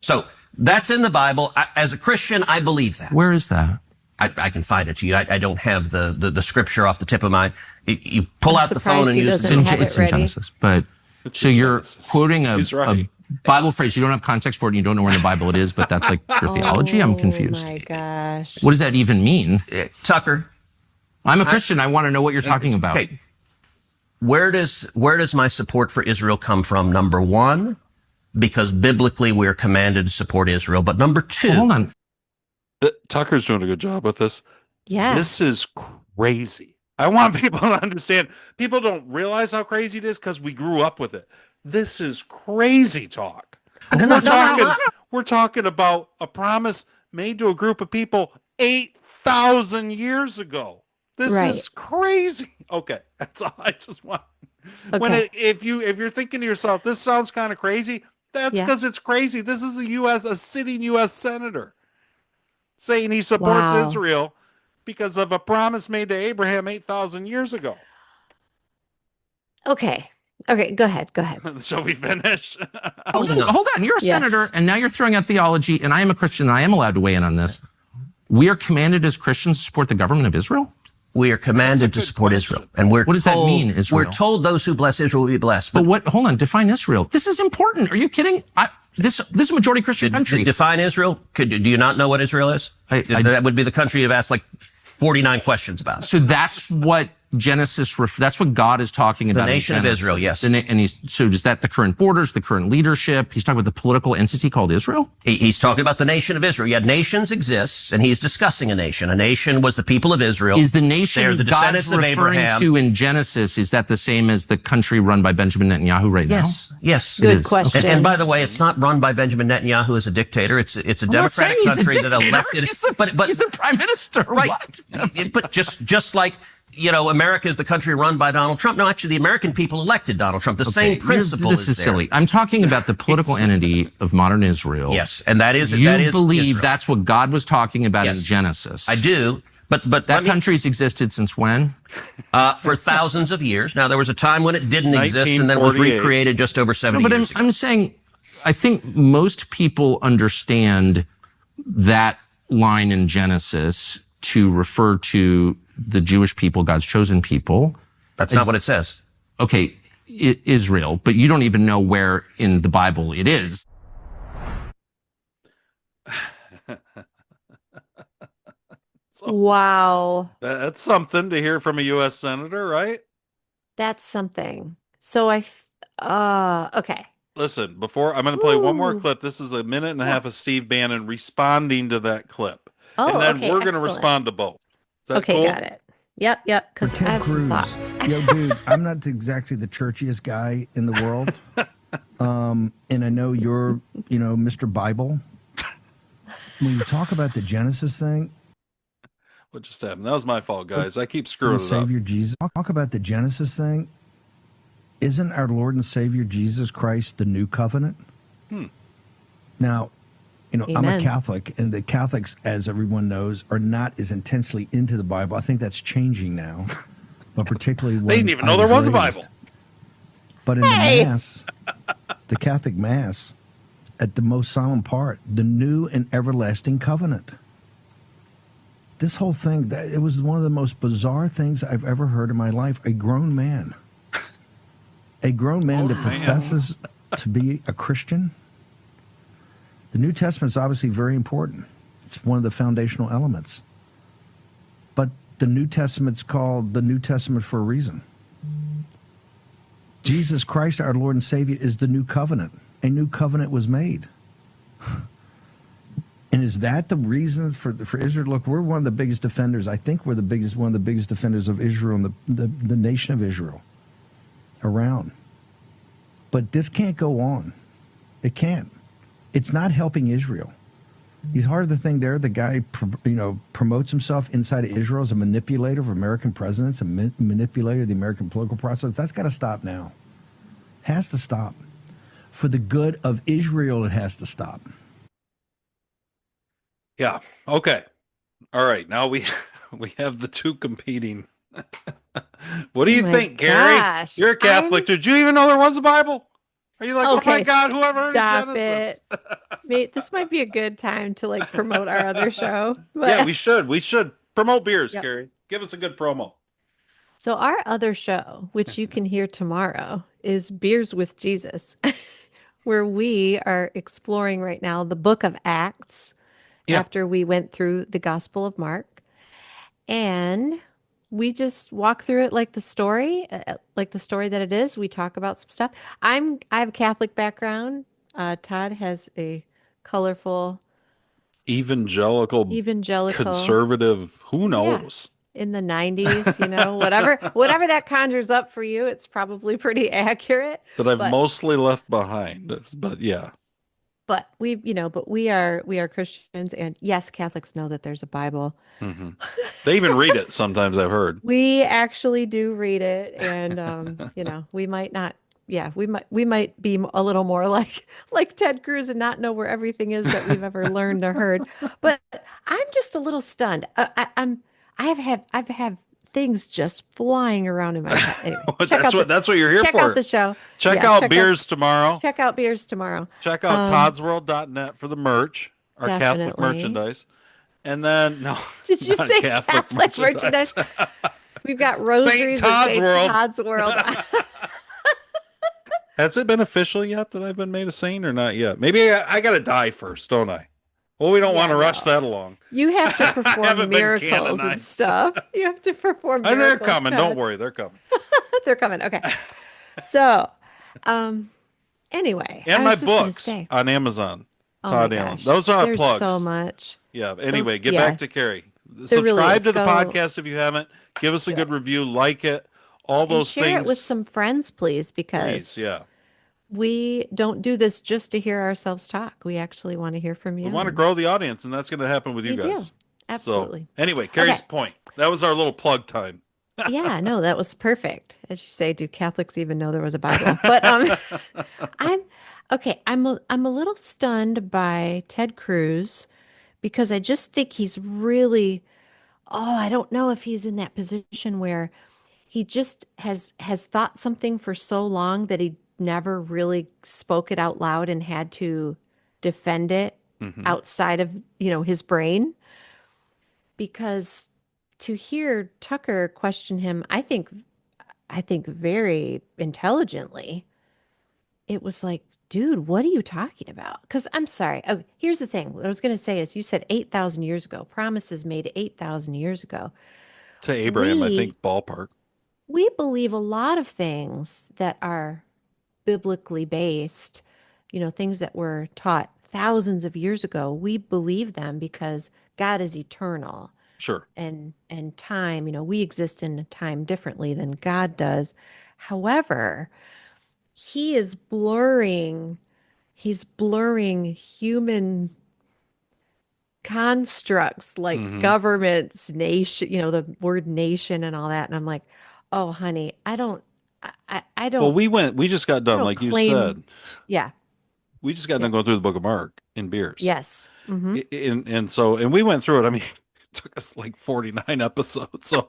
So that's in the Bible. As a Christian, I believe that. Where is that? I can find it to you. I don't have the scripture off the tip of my. You pull out the phone and use it. It's in Genesis. But so you're quoting a Bible phrase. You don't have context for it and you don't know where in the Bible it is, but that's like your theology? I'm confused. Oh my gosh. What does that even mean? Tucker. I'm a Christian. I want to know what you're talking about. Okay. Where does my support for Israel come from? Number one, because biblically we're commanded to support Israel. But number two. Well, hold on. Tucker's doing a good job with this. Yeah. This is crazy. I want people to understand. People don't realize how crazy it is because we grew up with it. This is crazy talk. We're talking about a promise made to a group of people 8,000 years ago. This is crazy. Okay, that's all I just want. Okay. If you're thinking to yourself, this sounds kind of crazy, that's because it's crazy. This is a sitting U.S. senator saying he supports Israel because of a promise made to Abraham 8,000 years ago. Okay, go ahead. Shall we finish? Hold on. You're a senator, and now you're throwing out theology, and I am a Christian, and I am allowed to weigh in on this. We are commanded as Christians to support the government of Israel? We are commanded to support Israel. And what does that mean, Israel? We're told those who bless Israel will be blessed. But hold on, define Israel. This is important. Are you kidding? This is a majority Christian country. Define Israel? Do you not know what Israel is? That would be the country you've asked like 49 questions about. So that's what Genesis, that's what God is talking about. The nation of Israel, yes. And so is that the current borders, the current leadership? He's talking about the political entity called Israel? He's talking about the nation of Israel. Yeah, nations exist, and he's discussing a nation. A nation was the people of Israel. Is the nation They're the descendants God's of referring Abraham. to in Genesis, is that the same as the country run by Benjamin Netanyahu right now? Yes. Good question. And by the way, it's not run by Benjamin Netanyahu as a dictator. It's a democratic country that elected. He's the prime minister. Right. What? But just like, America is the country run by Donald Trump. No, actually, the American people elected Donald Trump. The same principle This is there. silly. I'm talking about the political entity of modern Israel. Yes, and that is You believe Israel. that's what God was talking about in Genesis. I do, but that country's existed since when? For thousands of years. Now, there was a time when it didn't exist, and then it was recreated just over 70 years ago. I'm saying, I think most people understand that line in Genesis to refer to the Jewish people, God's chosen people. That's not what it says. Okay, Israel, but you don't even know where in the Bible it is. Wow. That's something to hear from a U.S. senator, right? That's something. So okay. Listen, before I'm going to play one more clip. This is a minute and a half of Steve Bannon responding to that clip. Oh, and then okay, we're going to excellent. respond to both. Okay, cool? got it. Yep, because I have some thoughts. Yo, dude, I'm not exactly the churchiest guy in the world. And I know you're, Mr. Bible. When you talk about the Genesis thing. What just happened? That was my fault, guys. I keep screwing it up. Savior Jesus. Talk about the Genesis thing. Isn't our Lord and Savior Jesus Christ the new covenant? Now, I'm a Catholic, and the Catholics, as everyone knows, are not as intensely into the Bible. I think that's changing now. but particularly They didn't when even I know there was was a raised. Bible. But in the Hey! Mass, the Catholic Mass, at the most solemn part, the new and everlasting covenant. This whole thing, it was one of the most bizarre things I've ever heard in my life. A grown man that professes to be a Christian. The New Testament is obviously very important. It's one of the foundational elements. But the New Testament's called the New Testament for a reason. Jesus Christ, our Lord and Savior, is the new covenant. A new covenant was made. And is that the reason for Israel? Look, we're one of the biggest defenders. I think we're one of the biggest defenders of Israel and the nation of Israel around. But this can't go on. It can't. It's not helping Israel. He's hard the thing there. The guy, promotes himself inside of Israel as a manipulator of American presidents, a manipulator of the American political process. That's got to stop now. Has to stop. For the good of Israel, it has to stop. Yeah. Okay. All right. Now we have the two competing. What do you my think, Gary? gosh. You're a Catholic. Did you even know there was a Bible? Are you like, oh my Okay, God, whoever heard stop of Genesis? it. Mate, this might be a good time to like promote our other show. Yeah, we should. We should promote beers, Yep. Gary. Give us a good promo. So our other show, which you can hear tomorrow, is Beers with Jesus, where we are exploring right now the book of Acts Yeah. after we went through the Gospel of Mark. And we just walk through it like the story that it is. We talk about some stuff. I have a Catholic background. Todd has a colorful Evangelical, evangelical, conservative, who yeah, knows? in the 90s, whatever that conjures up for you, it's probably pretty accurate. That I've But mostly left behind. But yeah. but we are Christians, and yes, Catholics know that there's a Bible. Hmm. They even read it sometimes, I've heard. We actually do read it, and we might not. Yeah, we might be a little more like Ted Cruz and not know where everything is that we've ever learned or heard. But I'm just a little stunned. I've had things just flying around in my head. Anyway, That's what you're here check for. out the show. Check Yeah, out Beers tomorrow. check out Beers tomorrow. Check out todsworld.net for the merch, our Catholic Definitely. merchandise. And then, no, Did you not say Catholic merchandise? We've got rosaries that Todd's say World. Todd's World. Has it been official yet that I've been made a saint or not yet? Maybe I got to die first, don't I? Well, we don't want to rush that along. You have to perform haven't been miracles and canonized. stuff. You have to perform miracles. They're coming. Todd. Don't worry. They're coming. They're coming. Okay. So, anyway. And I my was just gonna books say, on Amazon. oh Todd my Allen. gosh, Those are there's plugs. so much. Yeah. Anyway, get yeah. back to Carrie. There really Subscribe is. to the Go- podcast if you haven't. Give us a good review. Like it. All And those share things. it with some friends, please, because Please, yeah. we don't do this just to hear ourselves talk. We actually want to hear from you. We want to grow the audience, and that's going to happen with you We guys. do. Absolutely. So, anyway, Carrie's Okay. point. That was our little plug time. Yeah, no, that was perfect. As you say, do Catholics even know there was a Bible? But I'm okay. I'm a little stunned by Ted Cruz because I just think he's really, I don't know if he's in that position where he just has thought something for so long that he never really spoke it out loud and had to defend it outside of, his brain. Because to hear Tucker question him, I think very intelligently, it was like, dude, what are you talking about? Because I'm sorry. Oh, here's the thing. What I was going to say is you said 8,000 years ago, promises made 8,000 years ago. To Abraham, I We- think ballpark. We believe a lot of things that are biblically based, things that were taught thousands of years ago. We believe them because God is eternal. Sure. And time, we exist in time differently than God does. However, he's blurring human constructs like governments, nation, the word nation and all that. And I'm like, oh, honey, I don't. Well, we just got done, like you said. Yeah. We just got done going through the book of Mark in beers. Yes. Mm-hmm. And we went through it. I mean, it took us like 49 episodes. So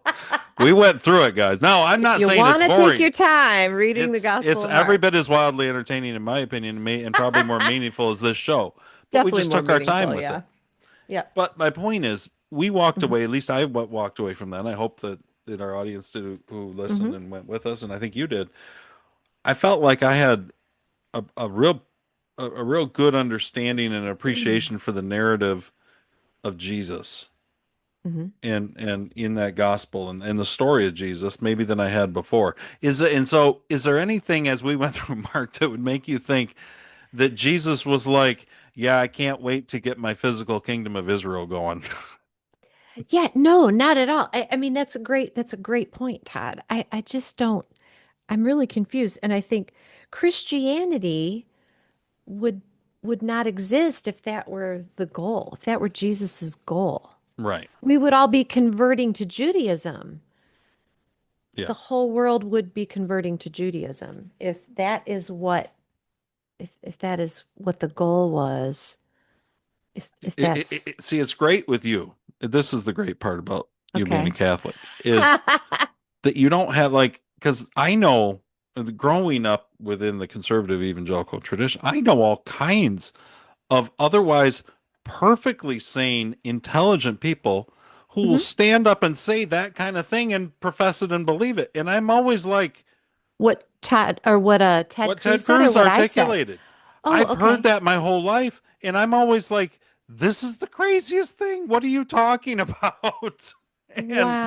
We went through it, guys. Now, I'm If not you saying it's want to take boring. your time reading the It's Gospel of every Mark, bit as wildly entertaining, in my opinion, and probably more meaningful as this show. But we definitely just more took our time meaningful. with Yeah. it. Yep. But my point is, we walked Hmm. away. At least I walked away from that. And I hope that our audience did who Hmm. listened and went with us, and I think you did. I felt like I had a real good understanding and appreciation for the narrative of Jesus Hmm. and in that gospel and the story of Jesus, maybe than I had before. Is there anything as we went through Mark that would make you think that Jesus was like, yeah, I can't wait to get my physical kingdom of Israel going? Yeah, no, not at all. I mean, that's a great point, Todd. I just don't, I'm really confused. And I think Christianity would would not exist if that were the goal, if that were Jesus's goal. Right. We would all be converting to Judaism. Yeah. The whole world would be converting to Judaism if that is what if that is what the goal was. If that's See, it's great with you. This is the great part about you being a okay. Catholic is that you don't have like, because I know growing up within the conservative evangelical tradition, I know all kinds of otherwise perfectly sane, intelligent people who will Mhm. stand up and say that kind of thing and profess it and believe it. And I'm always like, What Todd or what Ted what Ted Cruz said or Cruz what I said. articulated. Oh, I've heard okay. that my whole life, and I'm always like, this is the craziest thing. What are you talking about? And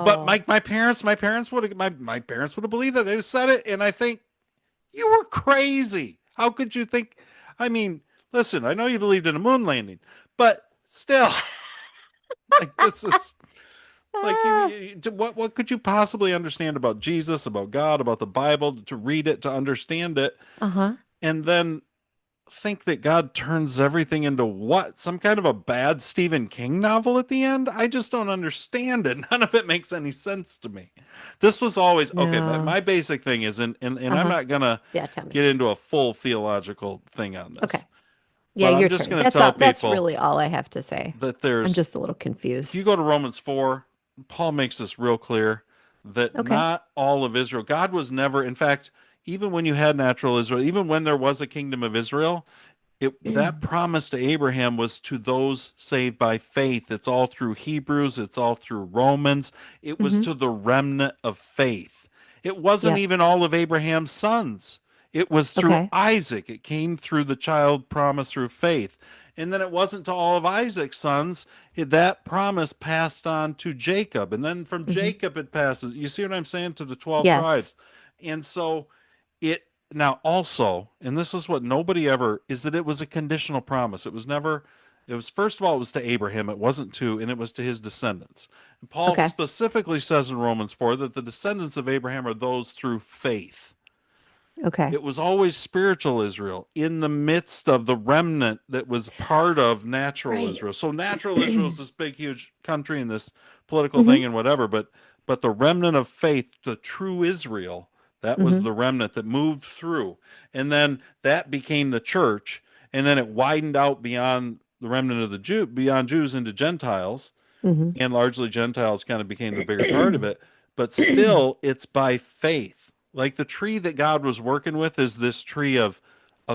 but Wow. my parents would have believed that. They just said it, and I think you were crazy. How could you think? I mean, listen, I know you believed in a moon landing, but still, like this is like Ah, what could you possibly understand about Jesus, about God, about the Bible, to read it, to understand it, uh-huh. and then think that God turns everything into what? Some kind of a bad Stephen King novel at the end? I just don't understand it. None of it makes any sense to me. This was always okay. No. My basic thing is, and I'm Uh-huh. not gonna Yeah, tell me. get into a full theological thing on this, Okay. Yeah, but I'm your just turn. gonna tell That's people really all I have to say. that I'm there's, just a little if you confused. go to Romans 4, Paul makes this real clear that Okay. not all of Israel, God was never, in fact, even when you had natural Israel, even when there was a kingdom of Israel, that promise to Abraham was to those saved by faith. It's all through Hebrews, it's all through Romans. It was Hmm. to the remnant of faith. It wasn't Yeah. even all of Abraham's sons. It was through Okay. Isaac. It came through the child promise through faith. And then it wasn't to all of Isaac's sons. That promise passed on to Jacob. And then from Hmm. Jacob it passes. You see what I'm saying? To the 12 Yes. tribes. And so it now also, and this is what nobody ever, is that it was a conditional promise. It was never, it was, first of all, it was to Abraham. It wasn't to, and it was to his descendants. And Paul Okay. specifically says in Romans 4 that the descendants of Abraham are those through faith. Okay. It was always spiritual Israel in the midst of the remnant that was part of natural Right. Israel. So natural Israel is this big, huge country and this political Hmm. thing and whatever, but the remnant of faith, the true Israel, that was Hmm. the remnant that moved through. And then that became the church, and then it widened out beyond the remnant of the Jew, beyond Jews into Gentiles, Hmm. and largely Gentiles kind of became the bigger part of it, but still it's by faith. Like the tree that God was working with is this tree of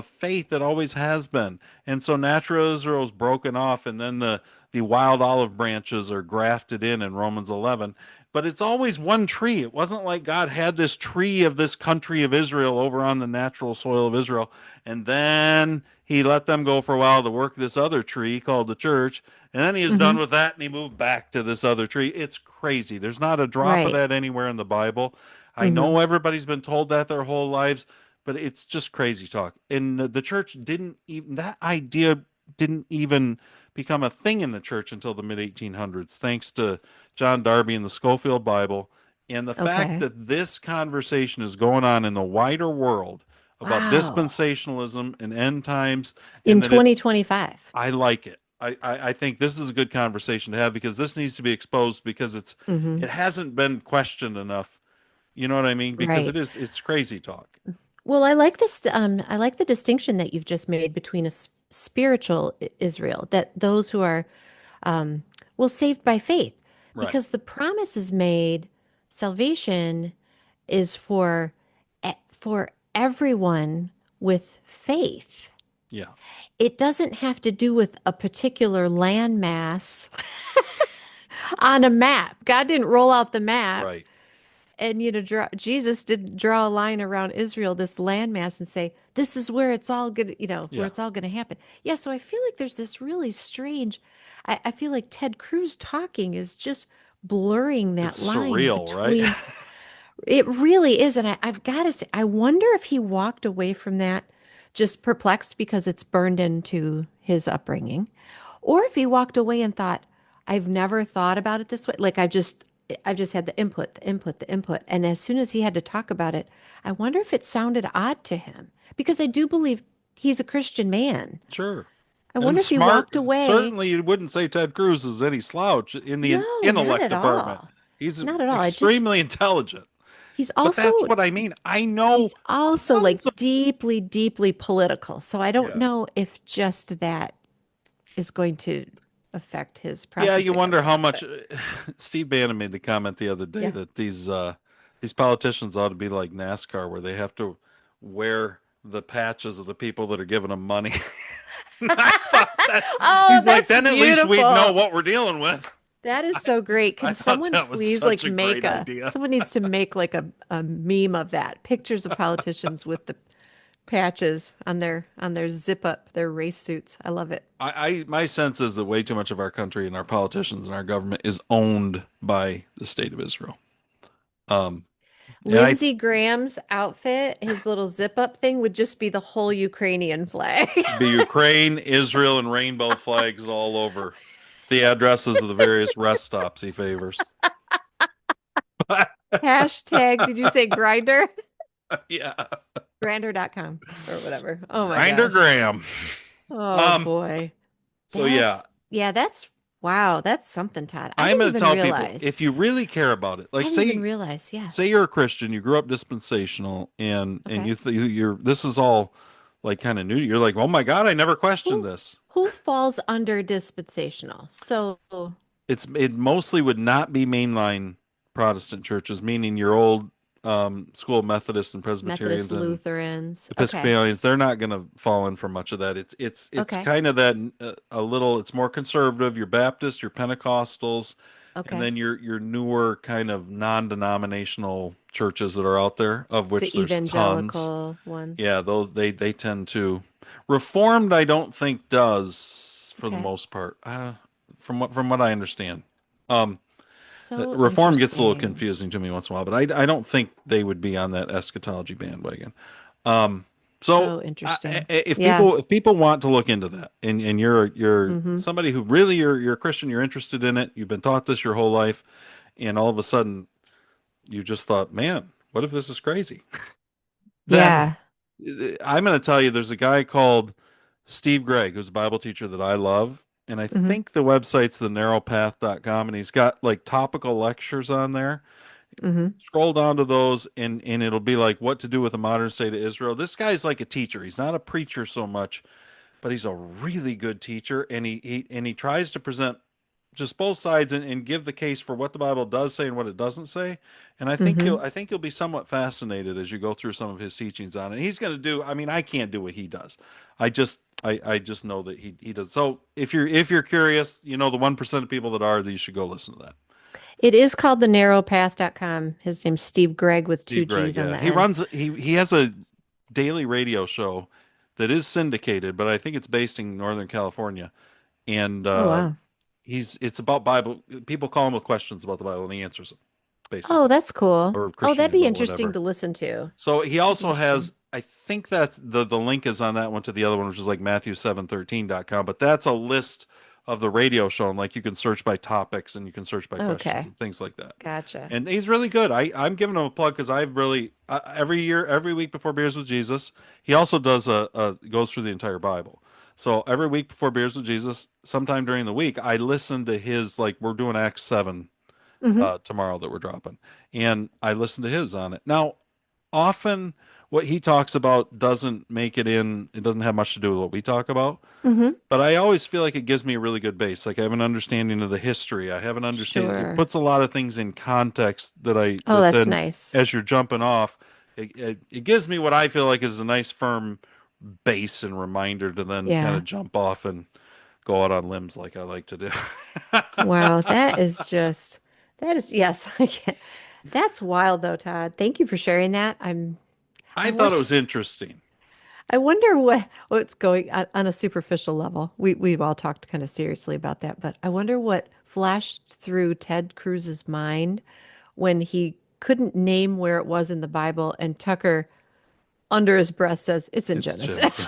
faith that always has been. And so natural Israel is broken off, and then the wild olive branches are grafted in Romans 11. But it's always one tree. It wasn't like God had this tree of this country of Israel over on the natural soil of Israel, and then he let them go for a while to work this other tree called the church, and then he is done Hmm. with that and he moved back to this other tree. It's crazy. There's not a drop of Right. that anywhere in the Bible. I Hmm. know everybody's been told that their whole lives, but it's just crazy talk. And the church didn't even, that idea didn't even become a thing in the church until the mid 1800s, thanks to John Darby and the Schofield Bible. And the fact Okay. that this conversation is going on in the wider world about Wow. dispensationalism and end times, In and that it, 2025. I like it. I think this is a good conversation to have because this needs to be exposed because Hmm. it hasn't been questioned enough. You know what I mean? Because Right. it's crazy talk. Well, I like this. I like the distinction that you've just made between a spiritual Israel, that those who are, um, well, saved by faith, Right. because the promise is made. salvation is for everyone with faith. Yeah. It doesn't have to do with a particular landmass on a map. God didn't roll out the map Right. and Jesus didn't draw a line around Israel, this landmass, and say, this is where it's all gonna, where Yeah. it's all gonna happen. Yeah, so I feel like there's this really strange, I feel like Ted Cruz talking is just blurring that It's line surreal, right? between it really is. And I've got to say, I wonder if he walked away from that just perplexed because it's burned into his upbringing, or if he walked away and thought, I've never thought about it this way. Like I've just had the input, the input, the input. And as soon as he had to talk about it, I wonder if it sounded odd to him because I do believe he's a Christian man. Sure. I And wonder if he smart. walked away. Certainly, you wouldn't say Ted Cruz is any slouch in the No, not intellect at department. all. He's Not at all. extremely intelligent. He's But that's also what I mean. I know He's also tons of. like deeply, deeply political. So I don't Yeah. know if just that is going to affect his Yeah, you processing of wonder how that. much. But Steve Bannon made the comment the other day yeah. that these politicians ought to be like NASCAR, where they have to wear the patches of the people that are giving them money. I thought that Oh, he's like, that's then at least we'd know beautiful. what we're dealing with. That is so great. I Can thought someone that was please like such a make great idea. someone needs to make like a meme of that. Pictures of politicians with the patches on their zip up, their race suits. I love it. My sense is that way too much of our country and our politicians and our government is owned by the state of Israel. Um, and I Lindsey Graham's outfit, his little zip up thing would just be the whole Ukrainian flag. be Ukraine, Israel, and rainbow flags all over the addresses of the various rest stops he favors. Hashtag, did you say grinder? Yeah, Grinder.com or whatever. Oh my Grinder gosh. Graham. Oh Um, boy. so yeah, Yeah, wow, that's something, Todd. I I'm didn't going to even tell people realize. if you really care about it, I like didn't even realize. Yeah. say you're a Christian, you grew up dispensational, and Okay. you're this is all like kind of new. You're like, oh my God, I never questioned Who this. who falls under dispensational? So It mostly would not be mainline Protestant churches, meaning your old school Methodist and Methodist Presbyterians and Lutherans. Okay. Episcopalians. They're not going to fall in for much of that. It's Okay. kind of that a little. It's more conservative. Your Baptist, your Pentecostals, and Okay. then your newer kind of non-denominational churches that are out there, of which The there's tons. evangelical ones. Yeah, those they tend to. Reformed, I don't think does for the Okay. most part. From what I understand. Um, So Reform gets a little interesting. confusing to me once in a while, but I don't think they would be on that eschatology bandwagon. Um, so So interesting. if Yeah. people want to look into that, and you're Mm-hmm. somebody who really you're a Christian, you're interested in it, you've been taught this your whole life, and all of a sudden you just thought, man, what if this is crazy? Then Yeah. I'm going to tell you, there's a guy called Steve Gregg, who's a Bible teacher that I love. And I Mm-hmm. think the website's thenarrowpath.com, and he's got like topical lectures on there. Mm-hmm. Scroll down to those, and it'll be like what to do with the modern state of Israel. This guy's like a teacher. He's not a preacher so much, but he's a really good teacher, and he tries to present just both sides and give the case for what the Bible does say and what it doesn't say. And Mm-hmm. I think you'll be somewhat fascinated as you go through some of his teachings on it. He's going to do. I mean, I can't do what he does. I just know that he does. So if you're curious, the 1% of people that are, that you should go listen to that. It is called thenarrowpath.com. His name's Steve Gregg with two Steve Gregg, G's on yeah, the end. he has a daily radio show that is syndicated, but I think it's based in Northern California, and Oh, wow. it's about Bible. People call him with questions about the Bible, and he answers them, Oh, basically, that's cool. or Oh, that'd Christianity, be well, interesting whatever. to listen to. So he That'd be also interesting. has, I think that's the link is on that one to the other one, which is like Matthew713.com, but that's a list of the radio show, and like you can search by topics and you can search by questions Okay. and things like that. Gotcha. And he's really good. I'm giving him a plug because I've really every year, every week before Beers with Jesus, he also does a goes through the entire Bible. So every week before Beers with Jesus, sometime during the week, I listen to his, like we're doing Acts 7 Mm-hmm. tomorrow that we're dropping, and I listen to his on it. Now often what he talks about doesn't make it in, it doesn't have much to do with what we talk about. Mm-hmm. But I always feel like it gives me a really good base. Like I have an understanding of the history. I have an understanding. It Sure. puts a lot of things in context Oh, that that's then, nice. as you're jumping off, it gives me what I feel like is a nice firm base and reminder to then kind Yeah. of jump off and go out on limbs like I like to do. Wow, that is just that is yes, I can't. That's wild though, Todd. Thank you for sharing that. I I thought wonder it was interesting. I wonder what's going on a superficial level. We've all talked kind of seriously about that, but I wonder what flashed through Ted Cruz's mind when he couldn't name where it was in the Bible and Tucker under his breath says it's in It's Genesis. Genesis.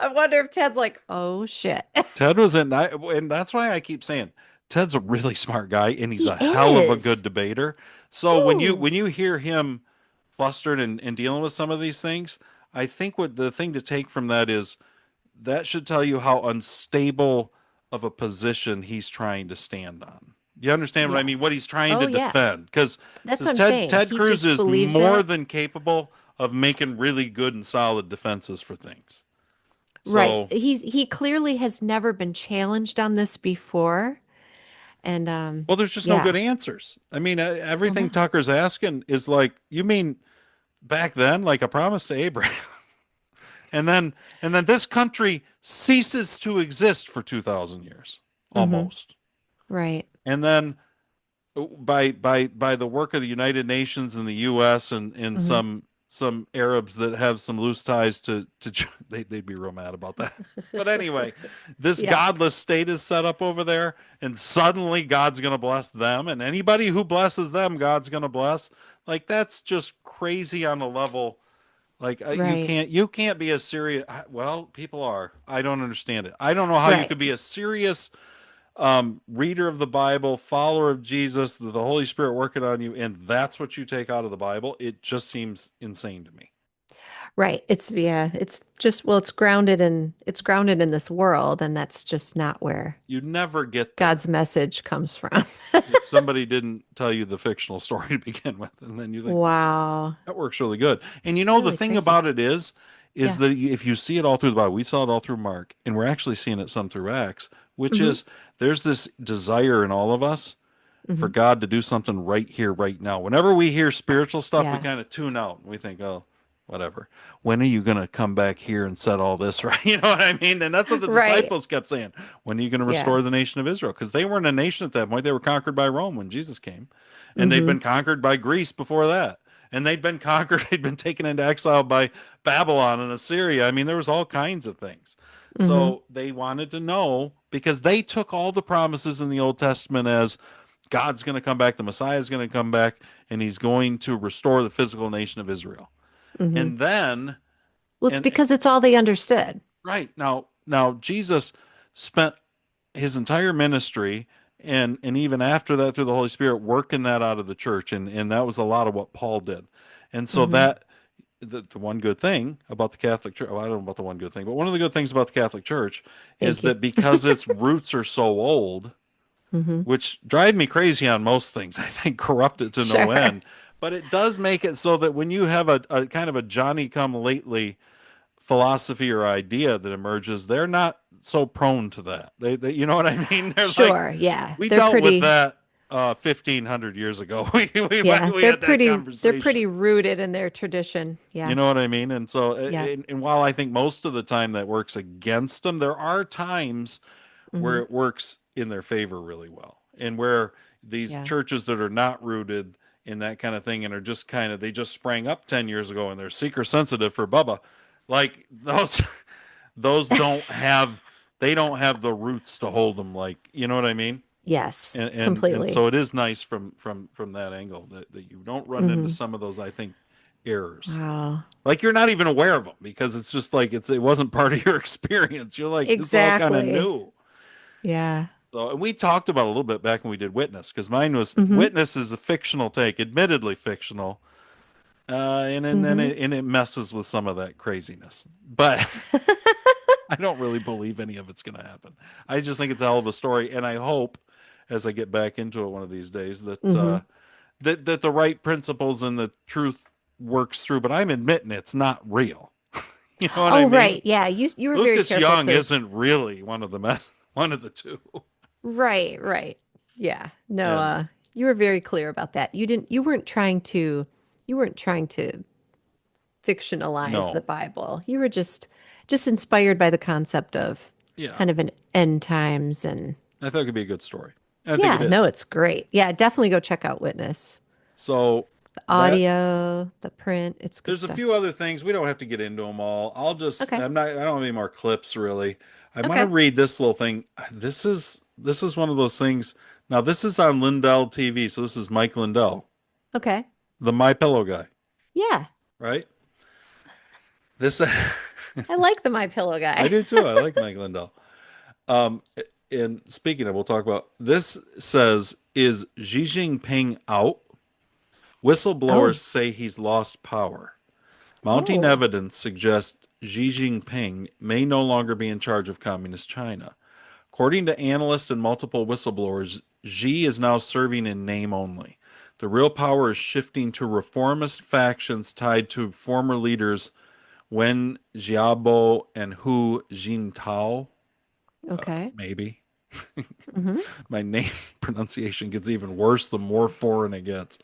I wonder if Ted's like, "Oh shit." Ted was in, and that's why I keep saying Ted's a really smart guy, and he's He a hell of a good is. debater. So Ooh. when you hear him flustered and dealing with some of these things, I think what the thing to take from that is that should tell you how unstable of a position he's trying to stand on. You understand what I mean? What Yes. he's trying Oh to yeah. defend, because That's what I'm Ted saying. Ted He Cruz just is believes more it. than capable of making really good and solid defenses for things. Right. So, He clearly has never been challenged on this before. And well, there's just no yeah. good answers. I mean, Well, everything no. Tucker's asking is like, you mean back then, like a promise to Abraham, and then this country ceases to exist for 2,000 years, Mm-hmm. almost, Right. and then by the work of the United Nations and the U.S. and Mm-hmm. some Arabs that have some loose ties they'd be real mad about that. But anyway, this Yeah. godless state is set up over there, and suddenly God's going to bless them, and anybody who blesses them, God's going to bless. Like that's just crazy on a level. Like Right. you can't be a serious. Well, people are. I don't understand it. I don't know how you Right. could be a serious reader of the Bible, follower of Jesus, the Holy Spirit working on you, and that's what you take out of the Bible. It just seems insane to me. Right. It's yeah, it's just well, it's grounded in this world, and that's just not where You never get there God's message comes from. if somebody didn't tell you the fictional story to begin with, and then you think, well, Wow. that works really good. And It's the really thing crazy. about it is Yeah. that if you see it all through the Bible, we saw it all through Mark, and we're actually seeing it some through Acts, which Mm-hmm. is there's this desire in all of us for Mm-hmm. God to do something right here, right now. Whenever we hear spiritual stuff, we Yeah. kind of tune out. We think, oh, whatever. When are you going to come back here and set all this right? You know what I mean? And that's what the Right. disciples kept saying. When are you going to Yeah. restore the nation of Israel? Because they weren't a nation at that point. They were conquered by Rome when Jesus came, and they'd Mm-hmm. been conquered by Greece before that. And they'd been conquered, they'd been taken into exile by Babylon and Assyria. I mean, there was all kinds of things. Mm-hmm. So they wanted to know because they took all the promises in the Old Testament as God's going to come back, the Messiah is going to come back, and he's going to restore the physical nation of Israel. Mm-hmm. And then, Well, it's and because it's all they understood. right now, Jesus spent his entire ministry and even after that through the Holy Spirit working that out of the church, and that was a lot of what Paul did. And so Mm-hmm. that the one good thing about the Catholic Church, well, I don't know about the one good thing, but one of the good things about the Catholic Church is Thank you. that because its roots are so old, Mm-hmm. which drive me crazy on most things. I think corrupt it to no Sure. end. But it does make it so that when you have a kind of a Johnny come lately philosophy or idea that emerges, they're not so prone to that. They you know what I mean? They're like, Sure. Yeah. we They're dealt with pretty, that 1,500 years ago. yeah, We had that they're conversation. pretty rooted in their tradition. You Yeah. know what I mean? And so, Yeah. and while I think most of the time that works against them, there are times where Mm-hmm. it works in their favor really well. And where these Yeah. churches that are not rooted in that kind of thing and are just kind of, they just sprang up 10 years ago and they're seeker sensitive for Bubba, like those, those don't have, they don't have the roots to hold them, like, you know what I mean? Yes. And Completely. so it is nice from that angle that you don't run into Mm-hmm. some of those, I think, errors. Wow. Like you're not even aware of them because it's just like it wasn't part of your experience. You're like, this is all kind of Exactly. new. Yeah. So, and we talked about it a little bit back when we did Witness, because mine was Mm-hmm. Witness is a fictional take, admittedly fictional, and then Mm-hmm. it messes with some of that craziness. But I don't really believe any of it's going to happen. I just think it's a hell of a story, and I hope, as I get back into it one of these days, that Mm-hmm. that the right principles and the truth works through, but I'm admitting it's not real. You know what I Oh, mean? right. Yeah, you were very Lucas careful Young to. isn't really one of the two. Right, right. Yeah. No, And you were very clear about that. You weren't trying to fictionalize the no, Bible. You were just inspired by the concept of yeah, kind of an end times and I thought it could be a good story. And I think it yeah, no, is. it's great. Yeah, definitely go check out Witness. So The that audio, the print, it's good there's a stuff. few other things. We don't have to get into them all. Okay. I don't have any more clips really. I want to Okay. read this little thing. This is one of those things. Now this is on Lindell TV. So this is Mike Lindell, Okay. the My Pillow guy, Yeah. right? This I like the My Pillow I guy. do too. I like Mike Lindell. Um, and speaking of, we'll talk about this. Says, is Xi Jinping out? Whistleblowers Oh. say he's lost power. Mounting Oh. evidence suggests Xi Jinping may no longer be in charge of Communist China. According to analysts and multiple whistleblowers, Xi is now serving in name only. The real power is shifting to reformist factions tied to former leaders Wen Xiaobo and Hu Jintao. Okay. Maybe. Hmm. My name pronunciation gets even worse the more foreign it gets.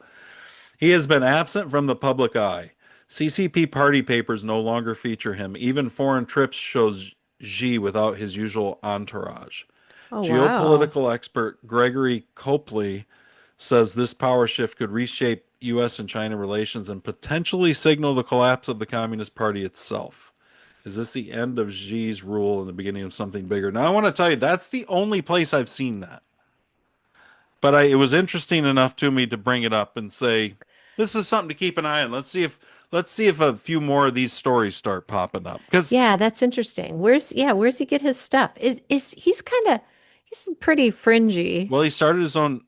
He has been absent from the public eye. CCP party papers no longer feature him. Even foreign trips shows Xi without his usual entourage. Oh, wow. Geopolitical expert Gregory Copley says this power shift could reshape U.S. and China relations and potentially signal the collapse of the Communist Party itself. Is this the end of Xi's rule and the beginning of something bigger? Now, I want to tell you, that's the only place I've seen that. But it was interesting enough to me to bring it up and say, this is something to keep an eye on. Let's see if a few more of these stories start popping up. Because Yeah, that's interesting. Where's he get his stuff? He's pretty fringy. well, he started his own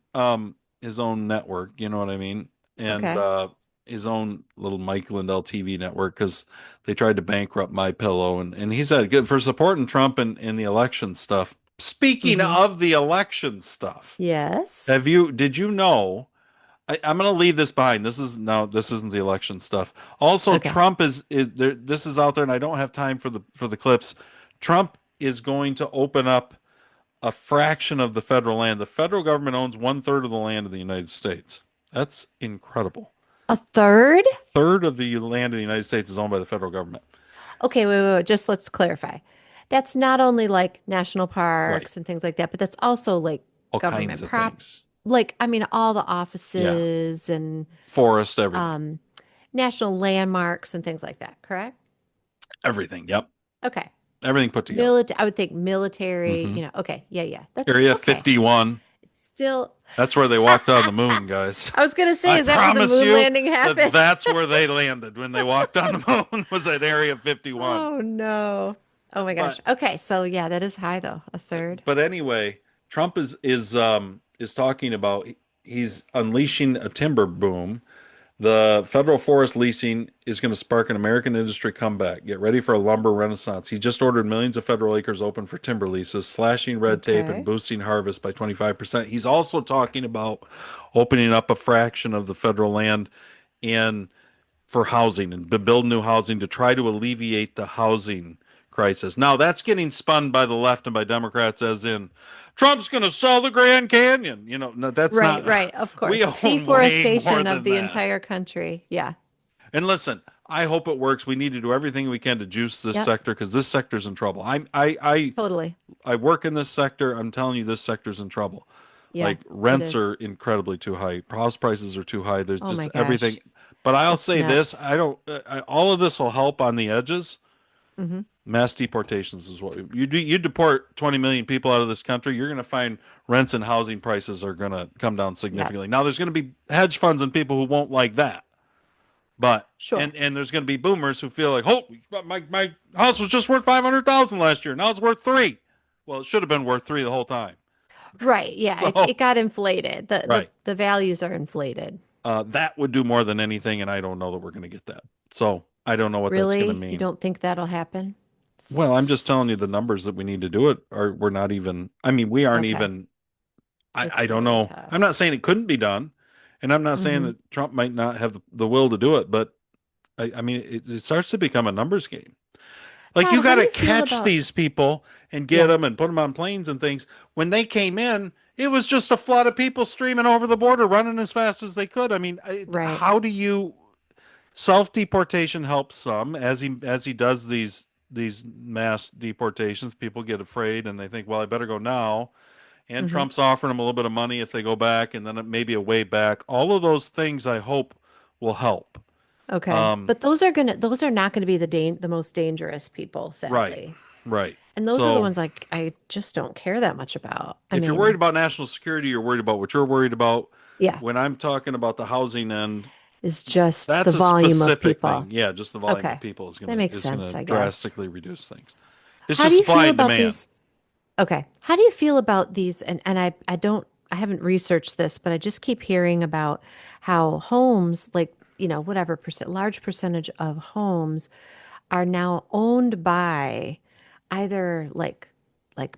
network, you know what I mean? And Okay. his own little Mike Lindell TV network because they tried to bankrupt My Pillow, and he said good for supporting Trump and the election stuff. Speaking Mm-hmm. of the election stuff, Yes. did you know? I'm going to leave this behind. This isn't the election stuff. Also, Okay. Trump is there. This is out there, and I don't have time for the clips. Trump is going to open up a fraction of the federal land. The federal government owns 1/3 of the land of the United States. That's incredible. A third? Third of the land of the United States is owned by the federal government. Okay, wait. Just let's clarify. That's not only like national Right. parks and things like that, but that's also like All kinds government of prop. things. Like, I mean, all the Yeah. offices and Forest, everything. um, national landmarks and things like that, correct? Everything. Yep. Okay. Everything put together. I would think military, Hmm. okay. Yeah, yeah. That's Area okay. 51. Still, That's where they walked on the moon, guys. I was gonna say, I is that where the promise moon you landing that happened? that's where they landed when they walked on the moon was at Area 51. Oh no. Oh my gosh. But Okay, so yeah, that is high though. A third. but anyway, Trump is talking about he's unleashing a timber boom. The federal forest leasing is going to spark an American industry comeback. Get ready for a lumber renaissance. He just ordered millions of federal acres open for timber leases, slashing red tape and Okay. boosting harvest by 25%. He's also talking about opening up a fraction of the federal land and for housing and build new housing to try to alleviate the housing crisis. Now that's getting spun by the left and by Democrats as in Trump's going to sell the Grand Canyon. No, that's Right, not. right, of We course. own way more Deforestation of than the that. entire country. Yeah. And listen, I hope it works. We need to do everything we can to juice this Yep. sector because this sector's in trouble. I Totally. I work in this sector. I'm telling you, this sector's in trouble. Yeah, Like it rents is. are incredibly too high. House prices are too high. There's Oh my just everything. gosh. But I'll It's say this: nuts. I don't. All of this will help on the edges. Hmm. Mass deportations is what you do. You deport 20 million people out of this country. You're going to find rents and housing prices are going to come down Yep. significantly. Now, there's going to be hedge funds and people who won't like that. But Sure. and there's going to be boomers who feel like, oh, my house was just worth 500,000 last year. Now it's worth three. Well, it should have been worth three the whole time. Right. Yeah. It So got inflated. The right, the values are inflated. that would do more than anything, and I don't know that we're going to get that. So I don't know what that's going to Really? You mean. don't think that'll happen? Well, I'm just telling you the numbers that we need to do it are we're not even. I mean, we aren't Okay. even. I It's don't really know. tough. I'm not saying it couldn't be done, and I'm not saying Hmm. that Trump might not have the will to do it, but I mean, it starts to become a numbers game. Like Todd, you how got do to you feel catch about, these people and get yeah, them and put them on planes and things. When they came in, it was just a flood of people streaming over the border, running as fast as they could. I mean, right. how do you self deportation helps some as he does these mass deportations? People get afraid and they think, well, I better go now. And Hmm. Trump's offering them a little bit of money if they go back, and then it may be a way back. All of those things, I hope, will help. Okay. Um, But those are not gonna be the most dangerous people, right, sadly. right. And those are the So ones like I just don't care that much about. I if you're worried mean, about national security, you're worried about what you're worried about. yeah, When I'm talking about the housing end, it's just the that's a volume of specific people. thing. Yeah, just the volume of Okay. people That makes is sense, gonna I guess. drastically reduce things. It's How do just you supply feel and about demand. these? Okay. How do you feel about these? And I haven't researched this, but I just keep hearing about how homes, like, whatever large percentage of homes are now owned by either like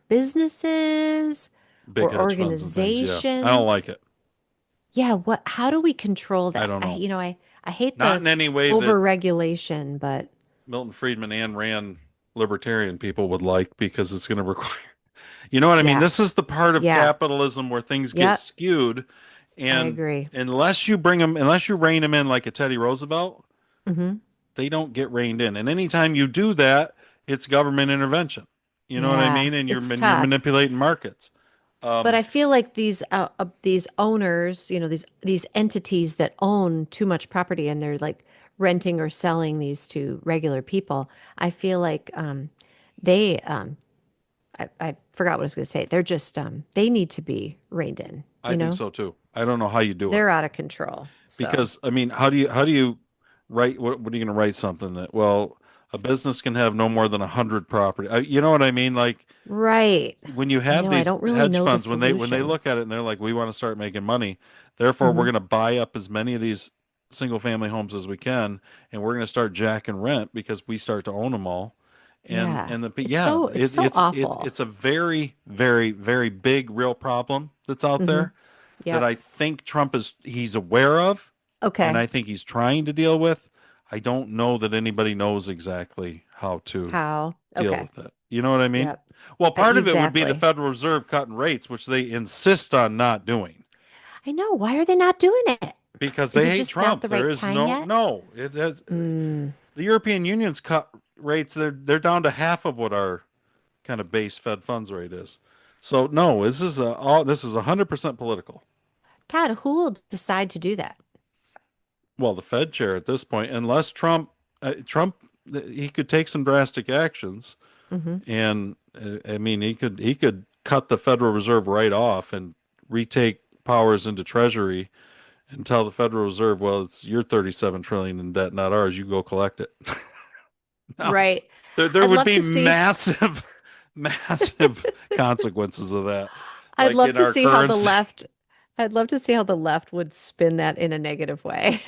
businesses Big or hedge funds and things. Yeah, I don't organizations. like it. Yeah, how do we control I that? don't know. I hate Not the in any way that over-regulation, but Milton Friedman and Rand libertarian people would like, because it's going to require, you know what I mean? yeah. This is the part of Yeah. capitalism where things get Yep, skewed. I And agree. unless you rein them in like a Teddy Roosevelt, Hmm. they don't get reined in. And anytime you do that, it's government intervention. You know what I Yeah, mean? And it's you're tough. manipulating markets. But Um, I feel like these owners, these entities that own too much property and they're like renting or selling these to regular people. I feel like they I forgot what I was going to say. They're just they need to be reined in, I think so too. I don't know how you do it. They're out of control. So, Because I mean, how do you write? What are you going to write something that, well, a business can have no more than 100 property? You know what I mean? Like right. when you I have know I these don't really hedge know the funds, when they solution. look at it and they're like, we want to start making money, therefore we're Hmm. going to buy up as many of these single family homes as we can, and we're going to start jacking rent because we start to own them all. And Yeah. but It's yeah, so it's so awful. it's a very very very big real problem that's out Hmm. there that Yep. I think he's aware of, and Okay. I think he's trying to deal with. I don't know that anybody knows exactly how to How? deal Okay. with it. You know what I mean? Yep. Well, part of it would be the Exactly. Federal Reserve cutting rates, which they insist on not doing I know. Why are they not doing it? because Is they it hate just not Trump. the There right is time yet? no, it has, Mm, the European Union's cut rates, they're down to half of what our kind of base Fed funds rate is. So no, this is 100% political. Todd, who will decide to do that? Well, the Fed chair at this point, unless Trump, he could take some drastic actions, Hmm. and I mean, he could cut the Federal Reserve right off and retake powers into Treasury and tell the Federal Reserve, well, it's your 37 trillion in debt, not ours. You go collect it. Now, Right. there I'd would love be to see. massive, massive consequences of that, I'd like love in to our see how the currency. left. I'd love to see how the left would spin that in a negative way.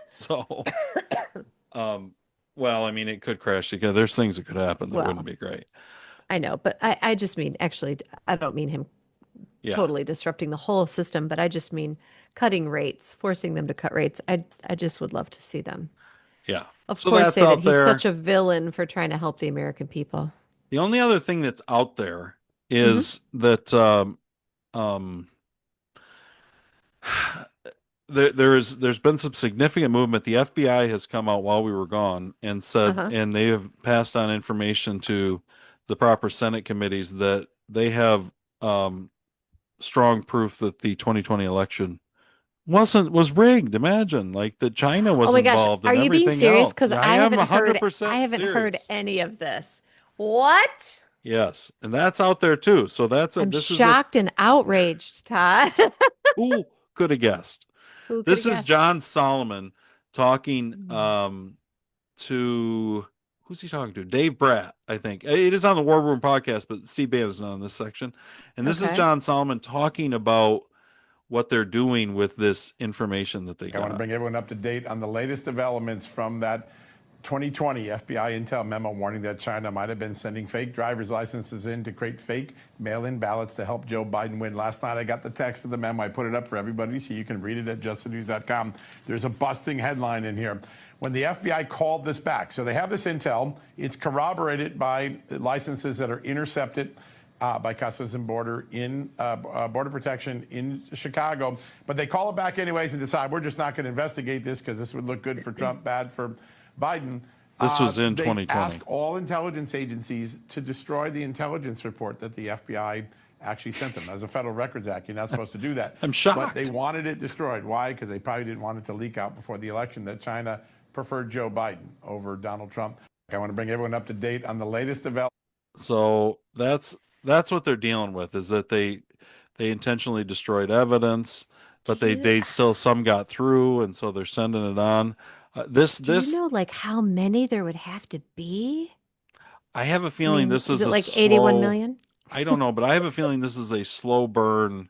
So, um, well, I mean, it could crash together. There's things that could happen that wouldn't Well, be great. I know, but I just mean actually, I don't mean him Yeah, totally disrupting the whole system, but I just mean cutting rates, forcing them to cut rates. I just would love to see them. yeah. Of So course, that's say that out he's such there. a villain for trying to help the American people. The only other thing that's out there Hmm. is that um, there's been some significant movement. The FBI has come out while we were gone and said, Uh-huh. and they have passed on information to the proper Senate committees that they have um, strong proof that the 2020 election was rigged. Imagine, like, that China Oh was my gosh, involved are and you being everything serious? else. Because I am I 100% haven't heard serious. any of this. What? Yes, and that's out there too. So I'm this is a shocked and outraged, Todd. who could have guessed? Who could have This is guessed? John Solomon talking Mm. to, who's he talking to? Dave Bratt, I think. It is on the War Room podcast, but Steve Bannon is not on this section. And this is Okay. John Solomon talking about what they're doing with this information that they I want to got. bring everyone up to date on the latest developments from that 2020 FBI intel memo warning that China might have been sending fake driver's licenses in to create fake mail-in ballots to help Joe Biden win. Last night I got the text of the memo. I put it up for everybody so you can read it at justthenews.com. There's a busting headline in here. When the FBI called this back, so they have this intel, it's corroborated by licenses that are intercepted by Customs and Border in Border Protection in Chicago. But they call it back anyways and decide we're just not going to investigate this because this would look good for Trump, bad for Biden. This was in They 2020. ask all intelligence agencies to destroy the intelligence report that the FBI actually sent them. As a Federal Records Act, you're not supposed to do that. I'm shocked. But they wanted it destroyed. Why? Because they probably didn't want it to leak out before the election that China preferred Joe Biden over Donald Trump. I want to bring everyone up to date on the latest development. So that's what they're dealing with, is that they intentionally destroyed evidence, but they still, some got through, and so they're sending it on. Do you know like how many there would have to be? I have a I feeling mean, this is is it a like 81 slow, million? I don't know, but I have a feeling this is a slow burn.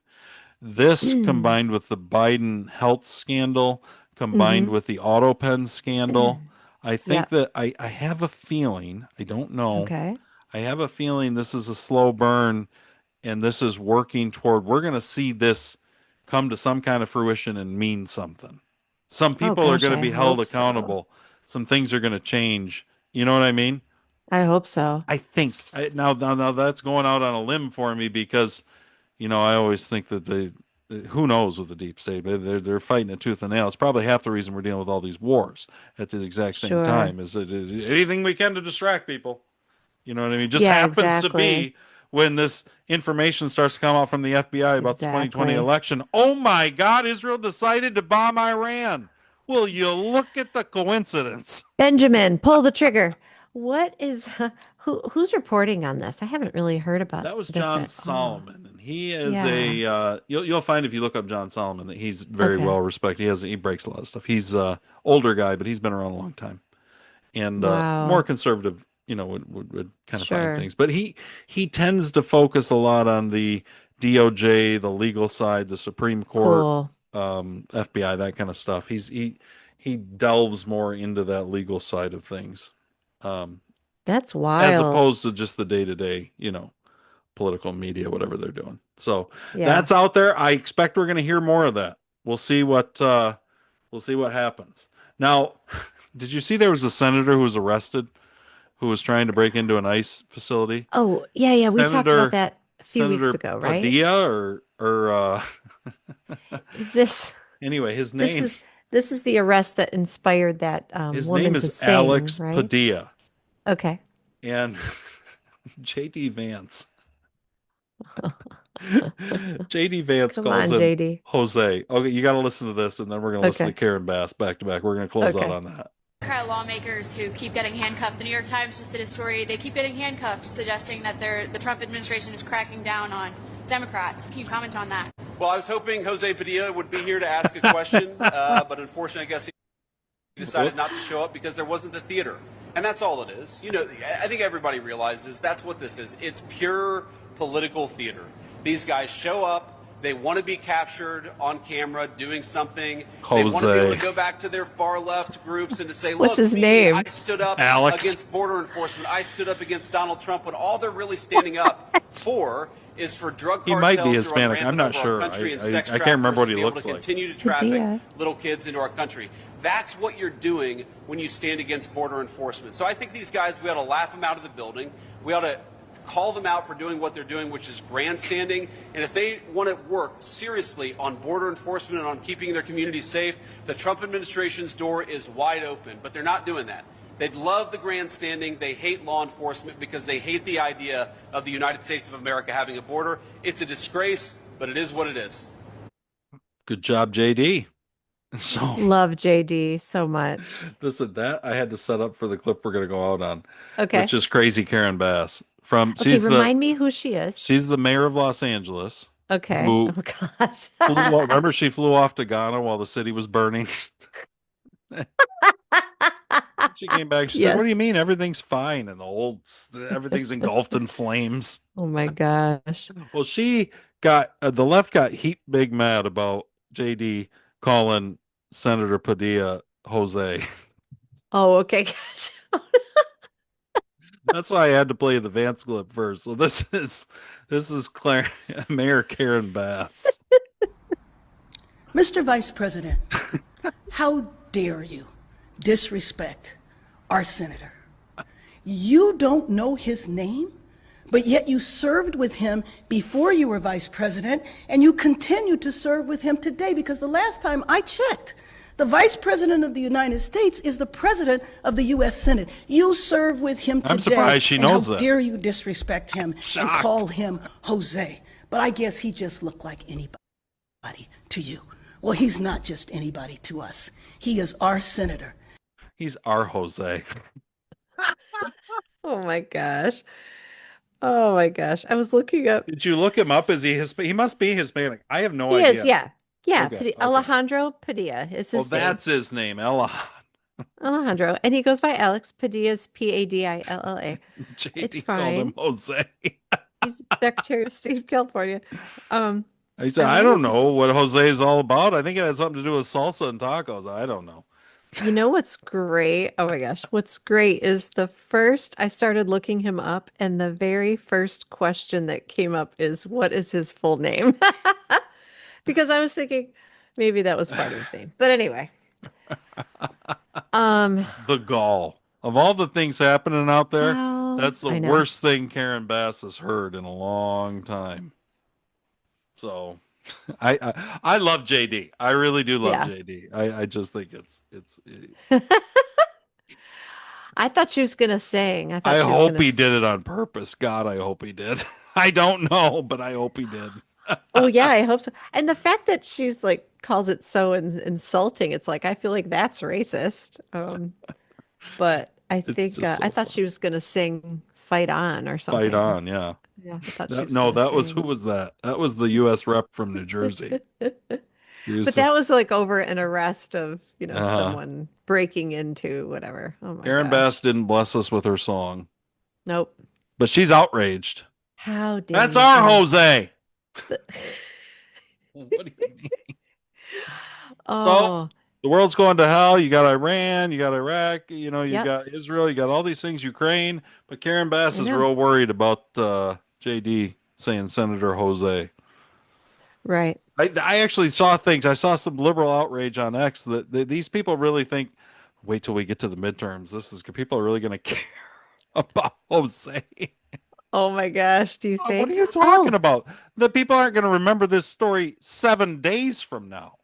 This combined with the Biden health scandal, combined Mm-hmm. with the auto pen scandal, I think Yep. that I have a feeling, I don't know, Okay. I have a feeling this is a slow burn, and this is working toward, we're going to see this come to some kind of fruition and mean something. Some Oh people are gosh, going to I be held hope so. accountable. Some things are going to change. You know what I mean? I hope so. I think now that's going out on a limb for me because, I always think that who knows with the deep state, but they're fighting a tooth and nail. It's probably half the reason we're dealing with all these wars at the exact same Sure. time, is that anything we can to distract people. You know what I mean? Just Yeah, happens to exactly. be when this information starts to come out from the FBI about the 2020 Exactly. election. Oh my God, Israel decided to bomb Iran. Will you look at the coincidence? Benjamin, pull the trigger. What is who's reporting on this? I haven't really heard about That was this John at all. Solomon, and he is Yeah. you'll find if you look up John Solomon that he's very Okay. well respected. He breaks a lot of stuff. He's a older guy, but he's been around a long time, and more Wow. conservative, would kind of find Sure. things. But he tends to focus a lot on the DOJ, the legal side, the Supreme Court, Cool. FBI, that kind of stuff. He delves more into that legal side of things, um, That's as wild. opposed to just the day to day, political media, whatever they're doing. So Yeah. that's out there. I expect we're going to hear more of that. We'll see what happens. Now, did you see there was a senator who was arrested who was trying to break into an ICE facility? Oh, yeah, yeah. We talked about Senator that a few weeks Senator ago, right? Padilla or Is this anyway, this is this is the arrest that inspired that his name woman to is sing, Alex right? Padilla, Okay. and JD Vance. JD Vance Come calls on, him JD. Jose. Okay, you got to listen to this, and then we're going to listen to Okay. Karen Bass back to back. We're going to close out Okay. on that. Democrat lawmakers who keep getting handcuffed. The New York Times just did a story. They keep getting handcuffed, suggesting that the Trump administration is cracking down on Democrats. Can you comment on that? Well, I was hoping Jose Padilla would be here to ask a question, but unfortunately, I guess he decided not to show up because there wasn't the theater. And that's all it is. I think everybody realizes that's what this is. It's pure political theater. These guys show up. They want to be captured on camera doing something. They want to be able to go back to their far left groups and to say, What's look, his me, name? I stood up Alex. against border enforcement. I stood up against Donald Trump. When all they're really standing up for is for drug He cartels might be to Hispanic. run I'm rampant not over our sure. country and I sex can't remember what traffickers to he be able looks to like. continue to traffic Padilla. little kids into our country. That's what you're doing when you stand against border enforcement. So I think these guys, we ought to laugh them out of the building. We ought to call them out for doing what they're doing, which is grandstanding. And if they want to work seriously on border enforcement and on keeping their communities safe, the Trump administration's door is wide open. But they're not doing that. They'd love the grandstanding. They hate law enforcement because they hate the idea of the United States of America having a border. It's a disgrace, but it is what it is. Good job, JD. So Love JD so much. listen, that I had to set up for the clip we're going to go out on, Okay. which is Crazy Karen Bass. Okay, remind me who she is. She's the mayor of Los Angeles. Okay. Who Oh gosh. remember she flew off to Ghana while the city was burning. She came back. She said, "What do you Yes. mean everything's fine and everything's engulfed in flames?" Oh my gosh. Well, she got the left got heap big mad about JD calling Senator Padilla Jose. Oh, okay. Gosh. That's why I had to play the Vance clip first. So this is Mayor Karen Bass. Mr. Vice President, how dare you disrespect our senator? You don't know his name, but yet you served with him before you were vice president, and you continue to serve with him today, because the last time I checked, the vice president of the United States is the president of the U.S. Senate. You serve with him today. I'm surprised she and knows how that. dare you disrespect him and Shocked. call him Jose? But I guess he just looked like anybody to you. Well, he's not just anybody to us. He is our senator. He's our Jose. Oh my gosh. Oh my gosh. I was looking up. Did you look him up? Is he Hispanic? He must be Hispanic. I have no He idea. is, yeah. Yeah. Okay. Alejandro Padilla is Well, his name. that's his name, Ella. Alejandro. And he goes by Alex. Padilla's Padilla. It's JD called him fine. Jose. He's Secretary of State of California. He said, I don't know what Jose is all about. I think it had something to do with salsa and tacos. I don't know. You know what's great? Oh my gosh. What's great is I started looking him up, and the very first question that came up is, what is his full name? Because I was thinking maybe that was part of his name. But anyway. The gall. Of all the things happening out there, that's the I know. worst thing Karen Bass has heard in a long time. So I love JD. I really do love Yeah. JD. I just think it's I thought she was gonna sing. I hope he did it on purpose. God, I hope he did. I don't know, but I hope he did. Oh yeah, I hope so. And the fact that she's like calls it so insulting, it's like I feel like that's racist. But I think just so I thought she was gonna sing "Fight On" or something. Fight on, yeah. Yeah, I thought she was No, gonna that was sing. who was that? That was the U.S. rep from New Jersey. But that was like over an arrest of, Uh-huh. someone breaking into whatever. Oh my Karen gosh. Bass didn't bless us with her song, Nope. but she's outraged. How dare That's you? our And Jose. What do you mean? oh, The world's going to hell. You got Iran, you got Iraq, you Yep. got Israel, you got all these things, Ukraine. But Karen Bass I is know. real worried about JD saying Senator Jose. right. I actually saw things. I saw some liberal outrage on X that these people really think, wait till we get to the midterms. People are really going to care about Jose. Oh my gosh. Do you What think? are you talking about? The people aren't going to remember this story 7 days from now.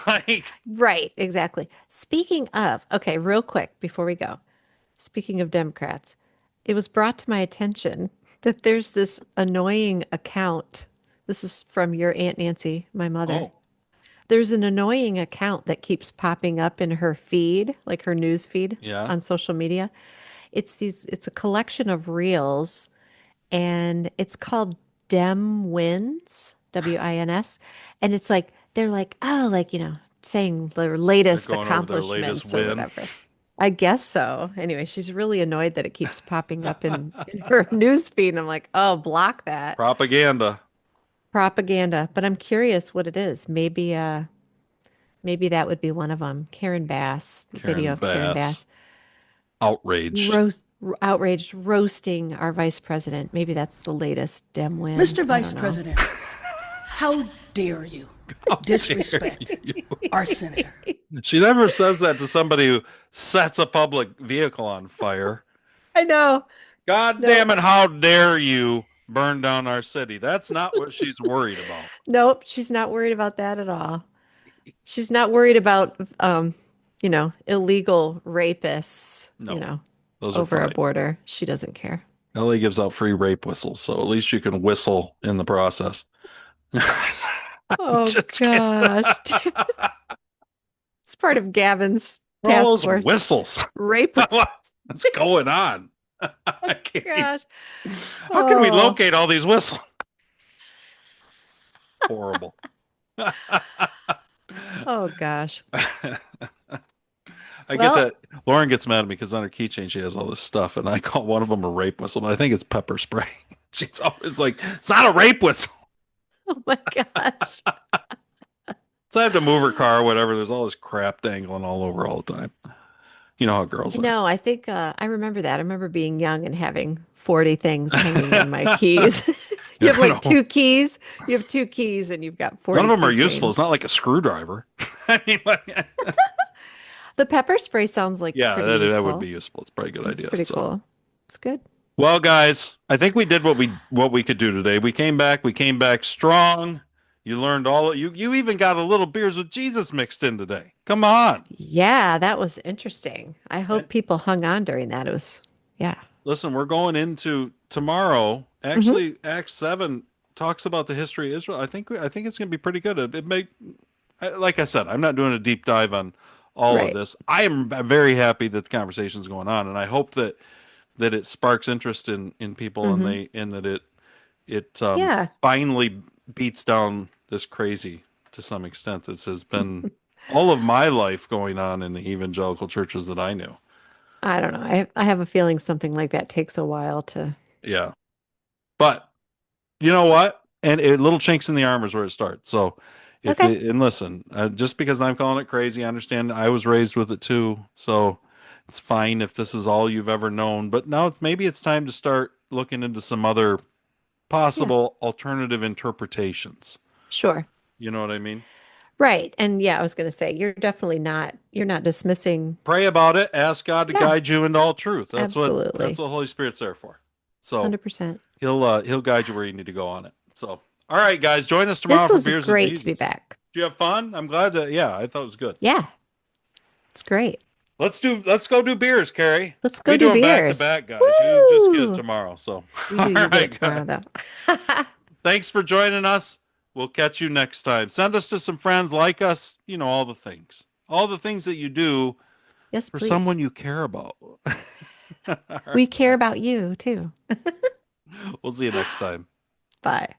Like, Right, exactly. Speaking of, okay, real quick before we go. Speaking of Democrats, it was brought to my attention that there's this annoying account. This is from your Aunt Nancy, my mother. oh, There's an annoying account that keeps popping up in her feed, like her news feed yeah. on social media. It's a collection of reels, and it's called Dem Wins, Wins. And it's like they're like, oh, like, saying their latest They're going over their latest accomplishments or win. whatever. I guess so. Anyway, she's really annoyed that it keeps popping up in her news feed. And I'm like, oh, block that. Propaganda. Propaganda. But I'm curious what it is. Maybe that would be one of them. Karen Bass, the Karen video of Karen Bass. Bass. Outraged. Outraged, roasting our vice president. Maybe that's the latest Dem win. Mr. I Vice don't know. President, how dare you disrespect our senator? She never says that to somebody who sets a public vehicle on fire. I know. God No. damn it, how dare you burn down our city? That's not what she's worried about. Nope, she's not worried about that at all. She's not worried about, illegal rapists, No, those are over a fine. border. She doesn't care. LA gives out free rape whistles, so at least you can whistle in the process. Oh Just kidding. gosh. It's part of Gavin's All task those force. whistles. Rape whistles. What's going on? I can't even- Gosh. How can we Oh. locate all these whistles? Horrible. Oh gosh. I Well- get that Lauren gets mad at me because on her keychain she has all this stuff, and I call one of them a rape whistle, but I think it's pepper spray. She's always like, "It's not a rape whistle." Oh my gosh. So I have to move her car or whatever. There's all this crap dangling all over all the time. You know how girls are. No, I think I remember that. I remember being young and having 40 things hanging on my keys. You You have never like know. two keys. You have two keys and you've got None of 40 them are useful. It's keychains. not like a screwdriver. I mean, The pepper spray sounds like yeah, pretty that would be useful. useful. It's probably a good That's idea. pretty So, cool. It's good. well, guys, I think we did what we could do today. We came back. We came back strong. You learned all. You even got a little beers with Jesus mixed in today. Come on. Yeah, that was interesting. I And hope people hung on during that. It was, yeah. listen, we're going into tomorrow. Hmm. Actually, Act 7 talks about the history of Israel. I think it's going to be pretty good. It may, like I said, I'm not doing a deep dive on all of Right. this. I am very happy that the conversation is going on, and I hope that it sparks interest in people, and Hmm. that it Yeah. finally beats down this crazy to some extent. This has been all of my life going on in the evangelical churches that I knew. I don't know. I have a feeling something like that takes a while to. Yeah, but you know what? And little chinks in the armor is where it starts. So Okay. and listen, just because I'm calling it crazy, I understand I was raised with it too. So it's fine if this is all you've ever known. But now maybe it's time to start looking into some other Yeah. possible alternative interpretations. Sure. You know what I mean? Right. And yeah, I was going to say you're not dismissing. Pray about it. Ask God to Yeah, guide you into all truth. That's absolutely. what Holy Spirit's there for. So 100%. he'll guide you where you need to go on it. So all right, guys, join us tomorrow This for was beers with great to be Jesus. back. Did you have fun? I'm glad that. Yeah, I thought it was good. Yeah, it's great. Let's go do beers, Carrie. Let's go We do do them back to beers. back, guys. You just get it Woo! tomorrow. So You all do. You get it right, guys. tomorrow, though. Thanks for joining us. We'll catch you next time. Send us to some friends like us. You know all the things. All the things that you do Yes, for someone please. you care about. All We right, care guys. about you too. We'll see you next time. Bye.